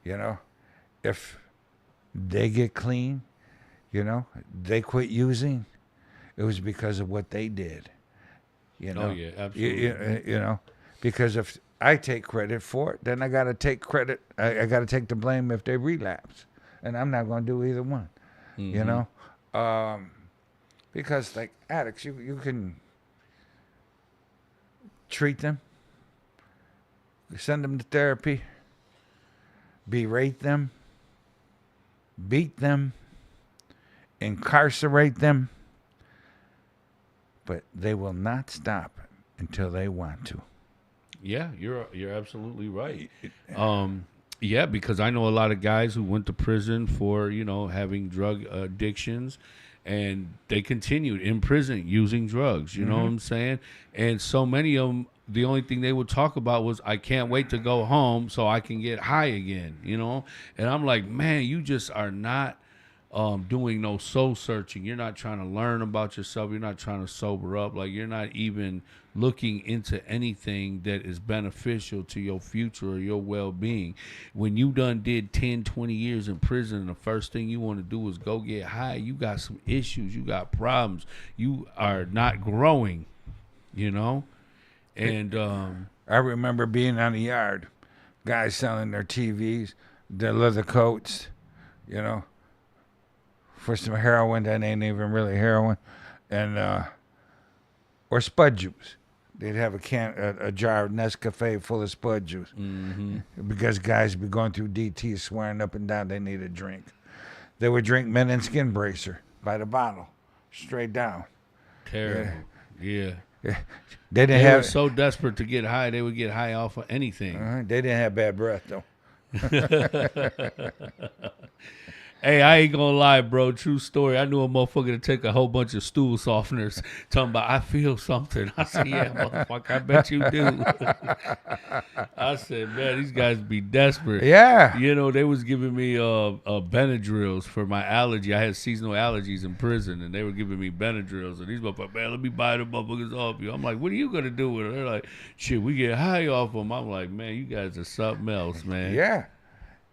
you know? If they get clean, you know, they quit using, it was because of what they did, you know? Oh, yeah, absolutely. You know, because if I take credit for it, then I got to take credit. I got to take the blame if they relapse. And I'm not going to do either one, you know? Because, like, addicts, you can treat them, send them to therapy, berate them, beat them, incarcerate them, but they will not stop until they want to. Yeah, you're absolutely right. Yeah, because I know a lot of guys who went to prison for, you know, having drug addictions, and they continued in prison using drugs. You know what I'm saying? And so many of them, the only thing they would talk about was, I can't wait to go home so I can get high again, you know? And I'm like, man, you just are not doing no soul searching. You're not trying to learn about yourself. You're not trying to sober up. Like, you're not even looking into anything that is beneficial to your future or your well-being. When you done did 10, 20 years in prison, and the first thing you want to do is go get high, you got some issues. You got problems. You are not growing, you know? And I remember being on the yard, guys selling their TVs, their leather coats, you know, for some heroin that ain't even really heroin, and or spud juice. They'd have a jar of Nescafe full of spud juice, because guys be going through DT swearing up and down they need a drink. They would drink Men in Skin Bracer by the bottle, straight down. terrible. Yeah. They didn't They have were so desperate to get high, they would get high off of anything. They didn't have bad breath though. Hey, I ain't gonna lie, bro. True story. I knew a motherfucker to take a whole bunch of stool softeners, talking about, I feel something. I said, yeah, motherfucker, I bet you do. I said, man, these guys be desperate. Yeah. You know, they was giving me Benadryls for my allergy. I had seasonal allergies in prison, and they were giving me Benadryls. And these motherfuckers, man, let me buy them motherfuckers off you. I'm like, what are you gonna do with it? They're like, shit, we get high off them. I'm like, man, you guys are something else, man. Yeah.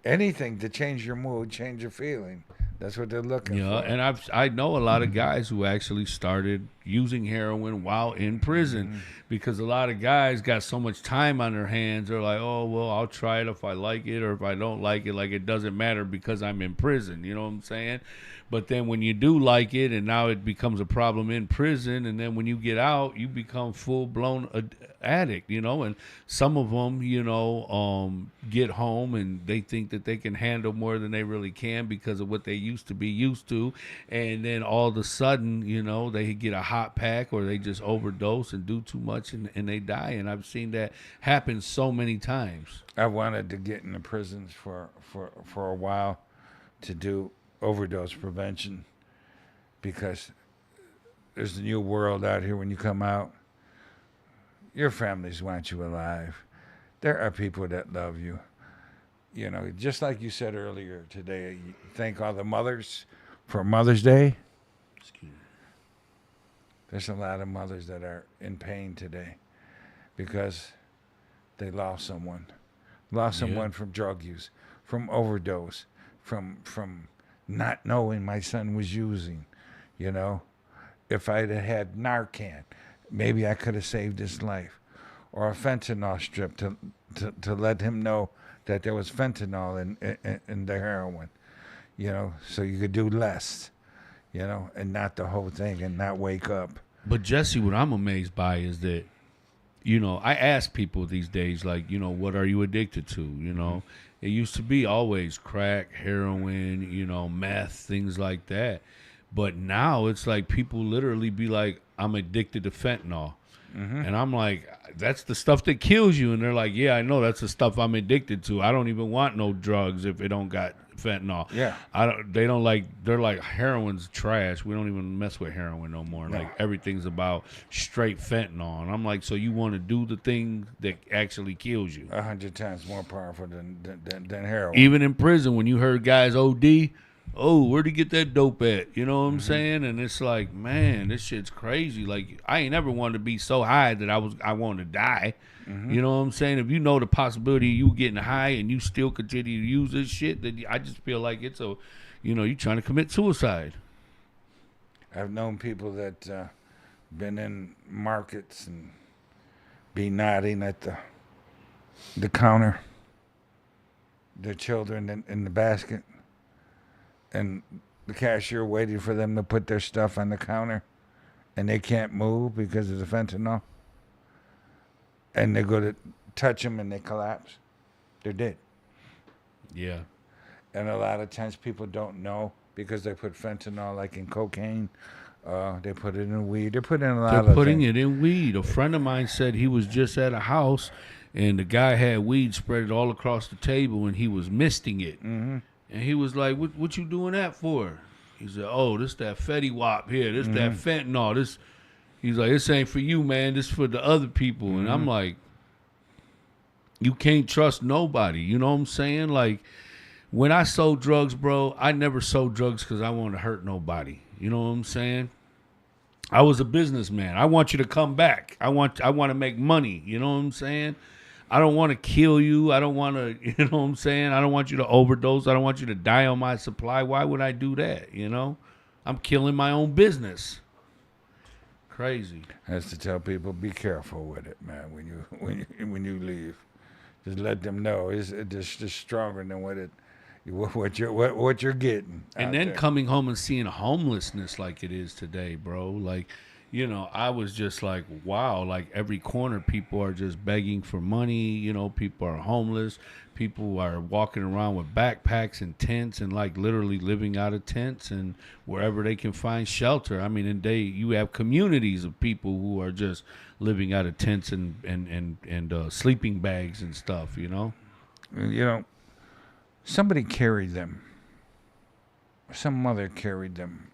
Anything to change your mood, change your feeling. That's what they're looking Yeah, for. and I know a lot of guys who actually started using heroin while in prison, because a lot of guys got so much time on their hands. They're like, oh, well, I'll try it if I like it, or if I don't like it, like, it doesn't matter because I'm in prison. You know what I'm saying? But then when you do like it, and now it becomes a problem in prison, and then when you get out, you become full-blown addict, you know? And some of them, you know, get home and they think that they can handle more than they really can because of what they used to be used to. And then all of a sudden, you know, they get a hot pack, or they just overdose and do too much, and they die. And I've seen that happen so many times. I wanted to get in the prisons for a while to do overdose prevention, because there's a new world out here. When you come out, your families want you alive. There are people that love you. You know, just like you said earlier today, you thank all the mothers for Mother's Day. Excuse me. There's a lot of mothers that are in pain today because they lost someone. From drug use, from overdose, from not knowing my son was using, you know. If I'd have had Narcan, maybe I could have saved his life. Or a fentanyl strip to let him know that there was fentanyl in the heroin, you know, so you could do less, you know, and not the whole thing, and not wake up. But Jesse, what I'm amazed by is that, you know, I ask people these days, like, you know, what are you addicted to? You know, it used to be always crack, heroin, you know, meth, things like that. But now it's like people literally be like, I'm addicted to fentanyl. And I'm like, that's the stuff that kills you. And they're like, yeah, I know that's the stuff I'm addicted to. I don't even want no drugs if it don't got fentanyl. Yeah. They're like, heroin's trash. We don't even mess with heroin no more. No. Like everything's about straight fentanyl. And I'm like, so you want to do the thing that actually kills you? 100 times more powerful than heroin. Even in prison, when you heard guys OD, oh, where'd he get that dope at? You know what I'm saying? And it's like, man, this shit's crazy. Like, I ain't ever wanted to be so high that I wanted to die. You know what I'm saying? If you know the possibility of you getting high and you still continue to use this shit, then I just feel like it's you're trying to commit suicide. I've known people that been in markets and be nodding at the counter, their children in the basket, and the cashier waiting for them to put their stuff on the counter, and they can't move because of the fentanyl. And they go to touch them and they collapse. They're dead. Yeah. And a lot of times people don't know because they put fentanyl like in cocaine. They put it in weed. They put it in a lot of things. They're putting it in weed. A friend of mine said he was just at a house and the guy had weed spread it all across the table and he was misting it. And he was like, what you doing that for? He said, oh, this that Fetty Wap here. This that fentanyl. He's like, this ain't for you, man. This for the other people. And I'm like, you can't trust nobody. You know what I'm saying? Like, when I sold drugs, bro, I never sold drugs because I wanted to hurt nobody. You know what I'm saying? I was a businessman. I want you to come back. I want to make money. You know what I'm saying? I don't want to kill you. I don't want to, you know what I'm saying? I don't want you to overdose. I don't want you to die on my supply. Why would I do that? You know? I'm killing my own business. Crazy. I have to tell people, be careful with it, man. When you leave, just let them know it's just stronger than what you're getting. And then coming home and seeing homelessness like it is today, bro. Like, I was just like, wow. Like every corner, people are just begging for money. People are homeless. People are walking around with backpacks and tents and like literally living out of tents and wherever they can find shelter. I mean, you have communities of people who are just living out of tents and sleeping bags and stuff, Somebody carried them. Some mother carried them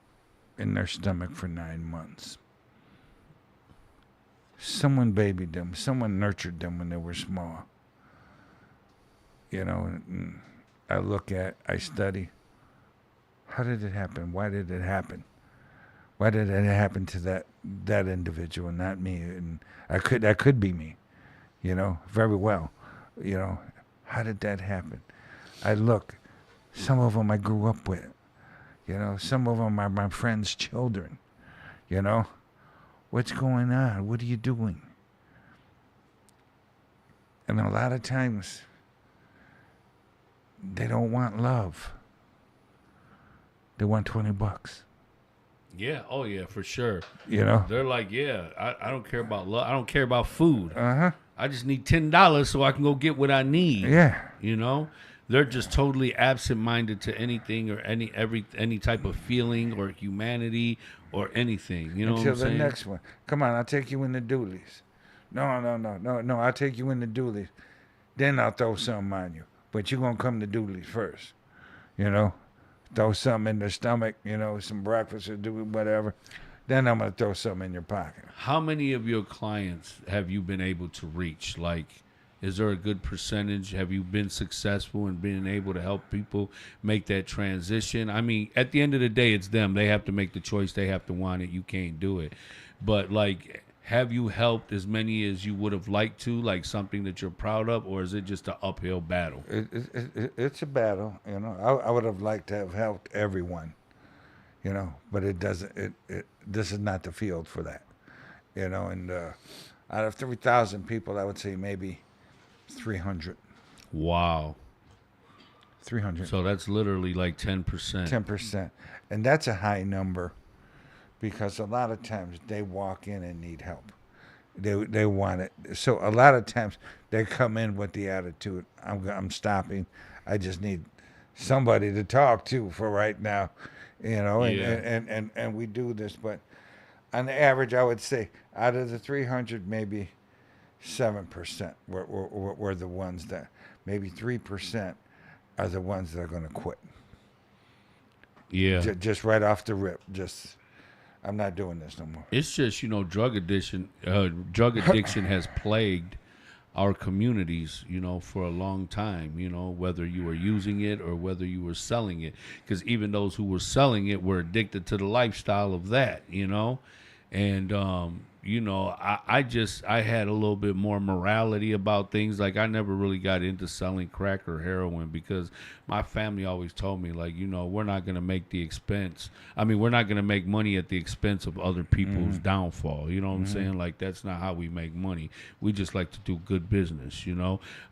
in their stomach for 9 months. Someone babied them. Someone nurtured them when they were small. And I study. How did it happen? Why did it happen? Why did it happen to that individual, not me? And that could be me, very well. How did that happen? I look. Some of them I grew up with. Some of them are my friends' children. What's going on? What are you doing? And a lot of times, they don't want love. They want $20. Yeah. Oh, yeah, for sure. They're like, yeah, I don't care about love. I don't care about food. Uh-huh. I just need $10 so I can go get what I need. Yeah. They're just totally absent-minded to anything or any type of feeling or humanity or anything. You know Until what I'm saying? the next one. Come on, I'll take you in the doolies. No, I'll take you in the doolies. Then I'll throw something on you. But you're going to come to doolies first. Throw something in their stomach, some breakfast or do whatever. Then I'm going to throw something in your pocket. How many of your clients have you been able to reach? Like, is there a good percentage? Have you been successful in being able to help people make that transition? I mean, at the end of the day, it's them. They have to make the choice. They have to want it. You can't do it. But, like, have you helped as many as you would have liked to, like something that you're proud of, or is it just an uphill battle? It's a battle, I would have liked to have helped everyone, but it doesn't. This is not the field for that, And out of 3,000 people, I would say maybe 300. Wow. 300. So that's literally like 10%. 10%, and that's a high number. Because a lot of times they walk in and need help. They want it. So a lot of times they come in with the attitude, I'm stopping. I just need somebody to talk to for right now. And, Yeah. and we do this, but on the average, I would say out of the 300, maybe 7% were the ones that, maybe 3% are the ones that are going to quit. Yeah. Just right off the rip. I'm not doing this no more. It's just, drug addiction has plagued our communities, for a long time, whether you were using it or whether you were selling it. Because even those who were selling it were addicted to the lifestyle of that, And, I had a little bit more morality about things. Like, I never really got into selling crack or heroin because my family always told me, like, we're not going to make the expense. I mean, we're not going to make money at the expense of other people's downfall. You know what I'm saying? Like, that's not how we make money. We just like to do good business,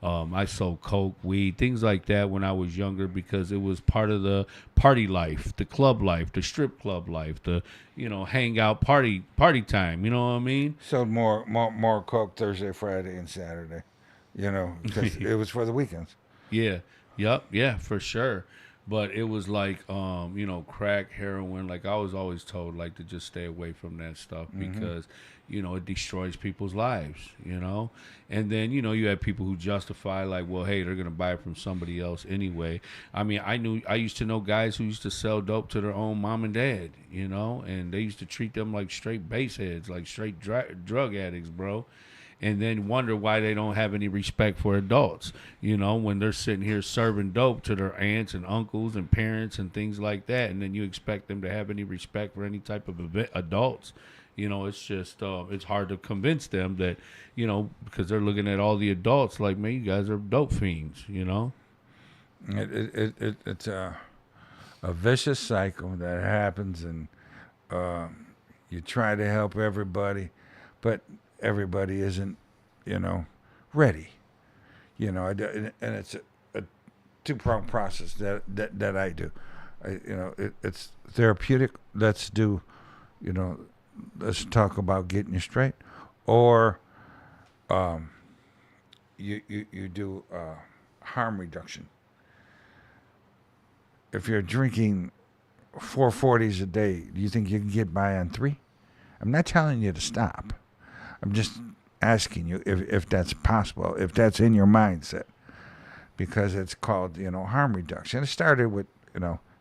I sold coke, weed, things like that when I was younger because it was part of the party life, the club life, the strip club life, the, hang out party time. You know what I mean? Sold more coke Thursday, Friday, and Saturday. Because it was for the weekends. Yeah. Yep. Yeah, for sure. But it was like, crack, heroin. Like I was always told, like to just stay away from that stuff because, it destroys people's lives. And then you had people who justify like, well, hey, they're gonna buy it from somebody else anyway. I mean, I used to know guys who used to sell dope to their own mom and dad. And they used to treat them like straight baseheads, like straight drug addicts, bro. And then wonder why they don't have any respect for adults, when they're sitting here serving dope to their aunts and uncles and parents and things like that. And then you expect them to have any respect for any type of adults. It's just, it's hard to convince them that, because they're looking at all the adults like, man, you guys are dope fiends, It's a vicious cycle that happens, and you try to help everybody, but everybody isn't, ready. And it's a two-pronged process that I do. It's therapeutic. Let's talk about getting you straight, or you do harm reduction. If you're drinking 440s a day, do you think you can get by on 3? I'm not telling you to stop. I'm just asking you if that's possible, if that's in your mindset, because it's called, harm reduction. It started with,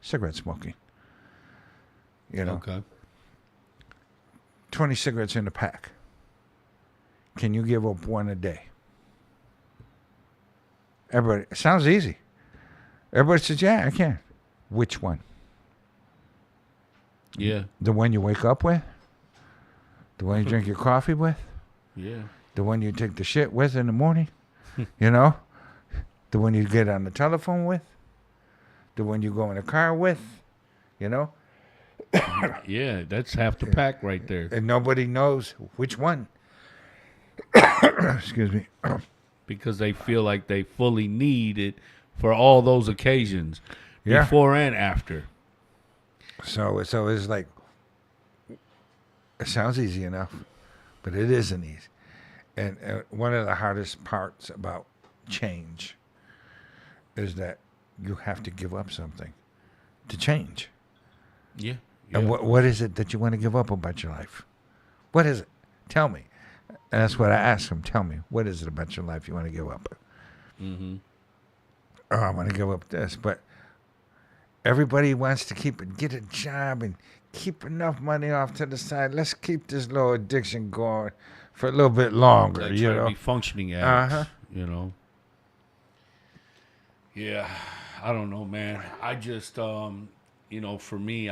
cigarette smoking. Okay. 20 cigarettes in a pack. Can you give up 1 a day? Everybody, it sounds easy. Everybody says, yeah, I can. Which one? Yeah. The one you wake up with? The one you drink your coffee with? Yeah. The one you take the shit with in the morning? The one you get on the telephone with? The one you go in the car with? Yeah, that's half the pack right there. And nobody knows which one. Excuse me. Because they feel like they fully need it for all those occasions, before and after. So it's like, it sounds easy enough, but it isn't easy. And one of the hardest parts about change is that you have to give up something to change. Yeah. And what is it that you want to give up about your life? What is it? Tell me. And that's what I ask them. Tell me, what is it about your life you want to give up? Mm-hmm. Oh, I want to give up this. But everybody wants to get a job and keep enough money off to the side. Let's keep this little addiction going for a little bit longer. They try to be functioning addicts, Yeah, I don't know, man. I just, for me,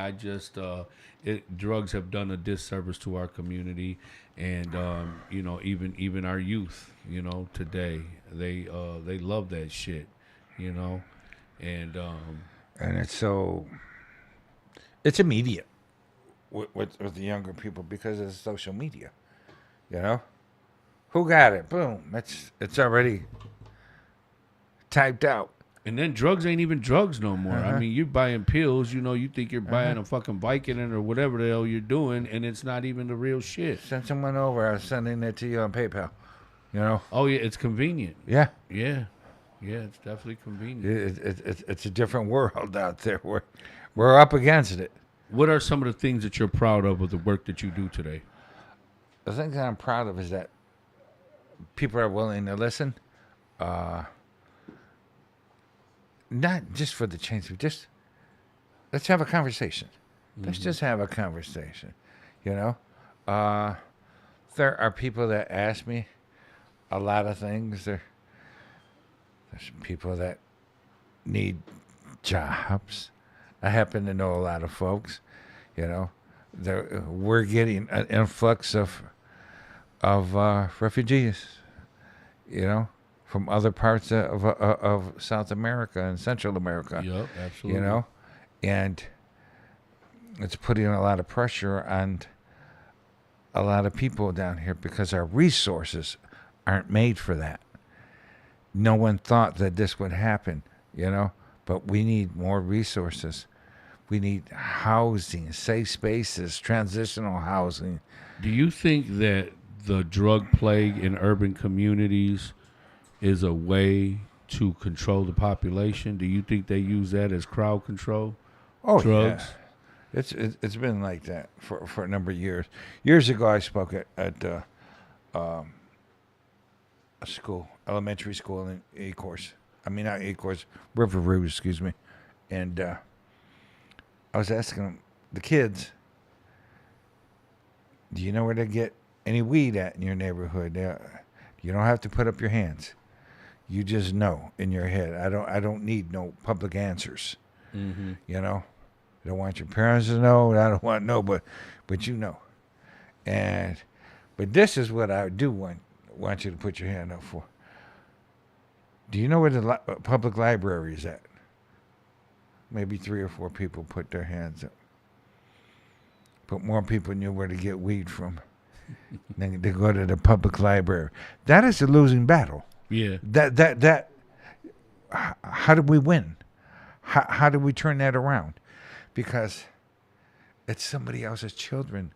drugs have done a disservice to our community, and even our youth, today they love that shit, and it's immediate with the younger people because of social media, who got it? Boom, it's already typed out. And then drugs ain't even drugs no more. I mean, you're buying pills, you think you're buying a fucking Vicodin or whatever the hell you're doing, and it's not even the real shit. Send someone over, I'm sending it to you on PayPal, Oh, yeah, it's convenient. Yeah. Yeah. Yeah, it's definitely convenient. It's a different world out there. We're up against it. What are some of the things that you're proud of the work that you do today? The thing that I'm proud of is that people are willing to listen. Not just for the change, but just let's have a conversation. Let's just have a conversation. You know, there are people that ask me a lot of things. There's people that need jobs. I happen to know a lot of folks. You know, we're getting an influx of refugees. You know, from other parts of South America and Central America. Yep, absolutely. You know, and it's putting a lot of pressure on a lot of people down here because our resources aren't made for that. No one thought that this would happen, you know, but we need more resources. We need housing, safe spaces, transitional housing. Do you think that the drug plague in urban communities is a way to control the population? Do you think they use that as crowd control? Oh, drugs? Yeah. It's been like that for a number of years. Years ago, I spoke at a school, elementary school in Ecorse. I mean, not Ecorse, River Rouge, excuse me. And I was asking them, the kids, do you know where to get any weed at in your neighborhood? You don't have to put up your hands. You just know in your head. I don't need no public answers. Mm-hmm. You know, I don't want your parents to know. I don't want no, but you know. But this is what I do want you to put your hand up for. Do you know where the public library is at? Maybe 3 or 4 people put their hands up. But more people knew where to get weed from than to go to the public library. That is a losing battle. Yeah. That. How do we win? How do we turn that around? Because it's somebody else's children.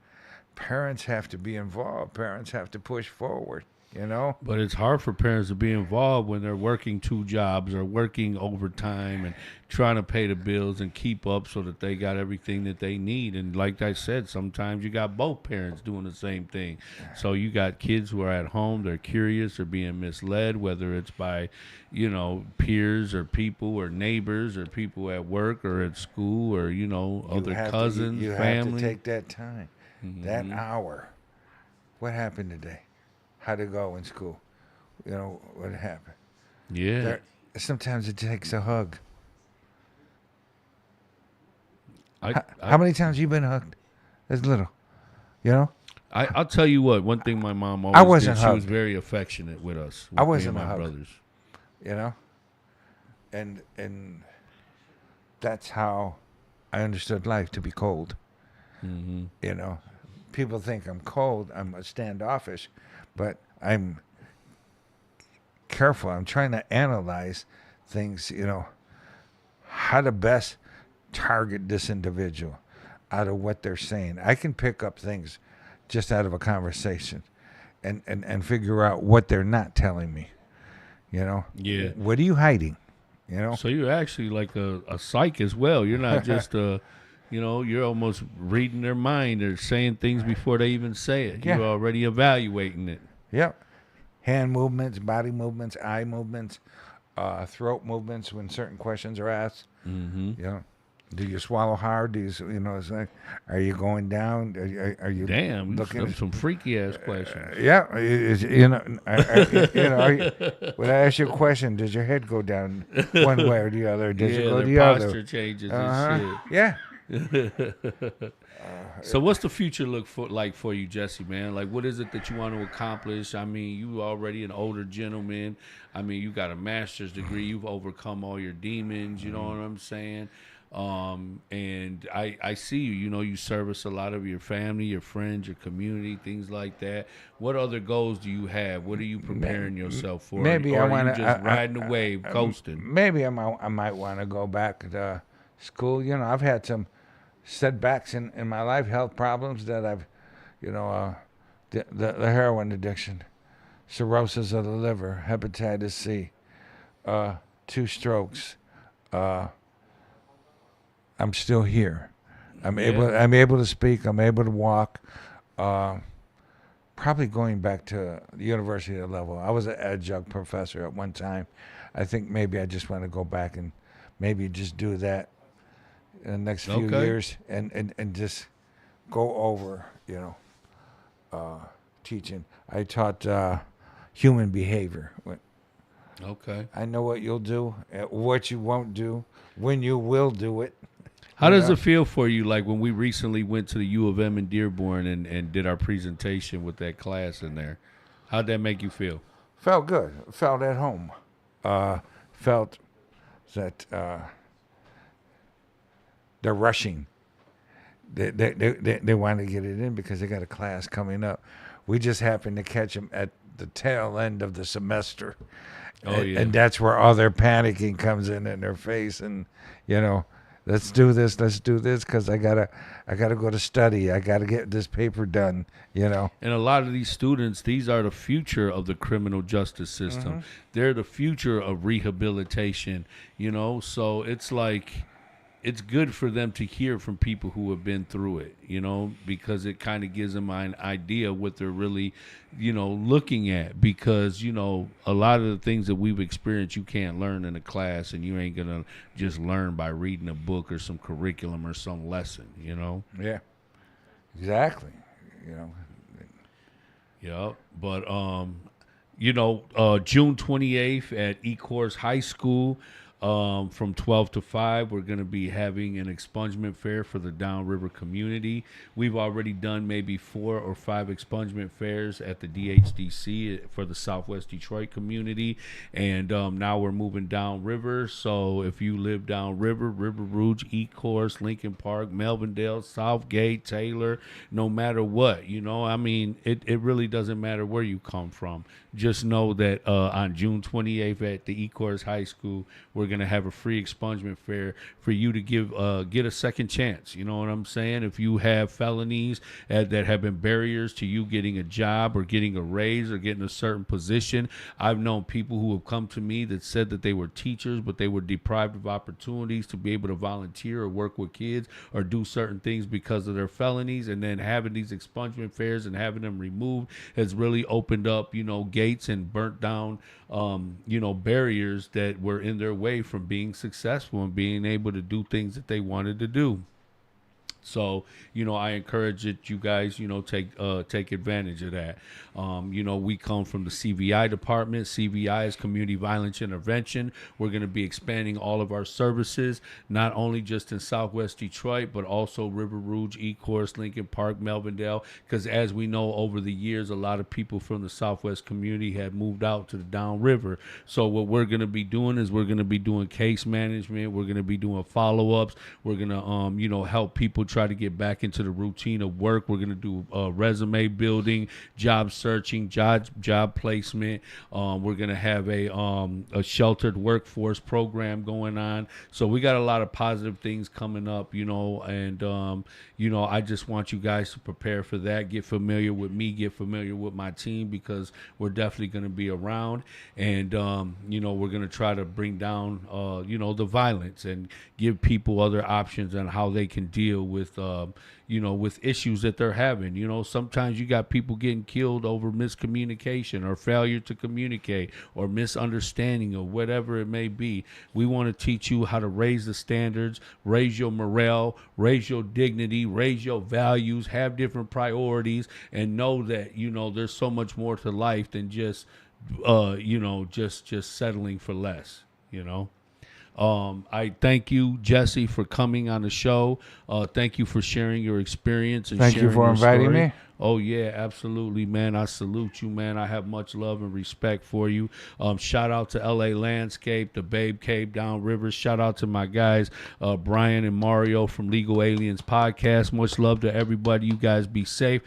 Parents have to be involved. Parents have to push forward. You know. But it's hard for parents to be involved when they're working 2 jobs or working overtime and trying to pay the bills and keep up so that they got everything that they need. And like I said, sometimes you got both parents doing the same thing. So you got kids who are at home, they're curious, they're being misled, whether it's by, you know, peers or people or neighbors or people at work or at school or, you know, other cousins, you family. have to take that time, that hour. What happened today? How'd it go in school? You know, what happened? Yeah. Sometimes it takes a hug. How many times you been hugged as little? You know? I'll tell you what, one thing my mom always did, she was very affectionate with us. With I wasn't me and a my hug. brothers. You know? And that's how I understood life, to be cold. Mm-hmm. You know? People think I'm cold, I'm standoffish, but I'm careful. I'm trying to analyze things, you know, how to best target this individual out of what they're saying. I can pick up things just out of a conversation and figure out what they're not telling me, you know? Yeah. What are you hiding, you know? So you're actually like a psych as well. You're not just you know, you're almost reading their mind. They're saying things before they even say it. Yeah. You're already evaluating it. Yep. Hand movements, body movements, eye movements, throat movements when certain questions are asked. Mm-hmm. You know, do you swallow hard? Do you know, it's like, are you going down? Are you Damn, looking some freaky ass questions. yeah, you know, you know, when I ask you a question, does your head go down one way or the other? Does it go their the posture other? changes and shit. Yeah. So what's the future look like for you, Jesse, man? Like, what is it that you want to accomplish? I mean, you already an older gentleman. I mean, you got a master's degree. You've overcome all your demons. You know what I'm saying? And I see you. You know, you service a lot of your family, your friends, your community, things like that. What other goals do you have? What are you preparing yourself for? Maybe or I want to just riding the wave, coasting. Maybe I might want to go back to school. You know, I've had some setbacks in my life, health problems that I've, you know, the heroin addiction, cirrhosis of the liver, hepatitis C, 2 strokes. I'm still here. I'm able to speak. I'm able to walk. Probably going back to the university level. I was an adjunct professor at one time. I think maybe I just want to go back and maybe just do that in the next few years and just go over, teaching. I taught human behavior. Okay. I know what you'll do, what you won't do, when you will do it. How does it feel for you, like when we recently went to the U of M in Dearborn and did our presentation with that class in there? How'd that make you feel? Felt good. Felt at home. Felt that they're rushing. They want to get it in because they got a class coming up. We just happened to catch them at the tail end of the semester. And that's where all their panicking comes in their face. And, let's do this because I gotta go to study. I gotta get this paper done. And a lot of these students, these are the future of the criminal justice system. Mm-hmm. They're the future of rehabilitation. So it's like, it's good for them to hear from people who have been through it, because it kind of gives them an idea what they're really, looking at. Because, a lot of the things that we've experienced, you can't learn in a class, and you ain't going to just learn by reading a book or some curriculum or some lesson, Yeah, exactly. Yeah, but, June 28th at Ecorse High School, from 12 to 5, we're going to be having an expungement fair for the Downriver community. We've already done maybe 4 or 5 expungement fairs at the DHDC for the Southwest Detroit community, and now we're moving downriver. So if you live downriver, River Rouge, Ecorse, Lincoln Park, Melvindale, Southgate, Taylor, no matter what, it really doesn't matter where you come from. Just know that on June 28th at the Ecorse High School, we're going to have a free expungement fair for you to get a second chance. You know what I'm saying? If you have felonies that have been barriers to you getting a job or getting a raise or getting a certain position, I've known people who have come to me that said that they were teachers, but they were deprived of opportunities to be able to volunteer or work with kids or do certain things because of their felonies, and then having these expungement fairs and having them removed has really opened up, gates and burnt down, barriers that were in their way from being successful and being able to do things that they wanted to do. So, I encourage that you guys, take advantage of that. We come from the CVI department. CVI is Community Violence Intervention. We're going to be expanding all of our services, not only just in Southwest Detroit, but also River Rouge, Ecorse, Lincoln Park, Melvindale, because as we know, over the years, a lot of people from the Southwest community had moved out to the downriver. So what we're going to be doing is we're going to be doing case management. We're going to be doing follow-ups. We're going to, help people try to get back into the routine of work. We're going to do resume building, job searching, job placement. We're going to have a sheltered workforce program going on. So we got a lot of positive things coming up, and I just want you guys to prepare for that. Get familiar with me, get familiar with my team, because we're definitely going to be around, and we're going to try to bring down the violence and give people other options on how they can deal with with issues that they're having. Sometimes you got people getting killed over miscommunication or failure to communicate or misunderstanding or whatever it may be. We want to teach you how to raise the standards, raise your morale, raise your dignity, raise your values, have different priorities, and know that, there's so much more to life than just settling for less, I thank you, Jesse, for coming on the show. Thank you for sharing your experience and thank sharing you for your inviting story. me. Oh, yeah, absolutely, man. I salute you, man. I have much love and respect for you. Shout out to LA Landscape, the Babe Cave Downriver. Shout out to my guys, Brian and Mario from Legal Aliens Podcast. Much love to everybody. You guys be safe.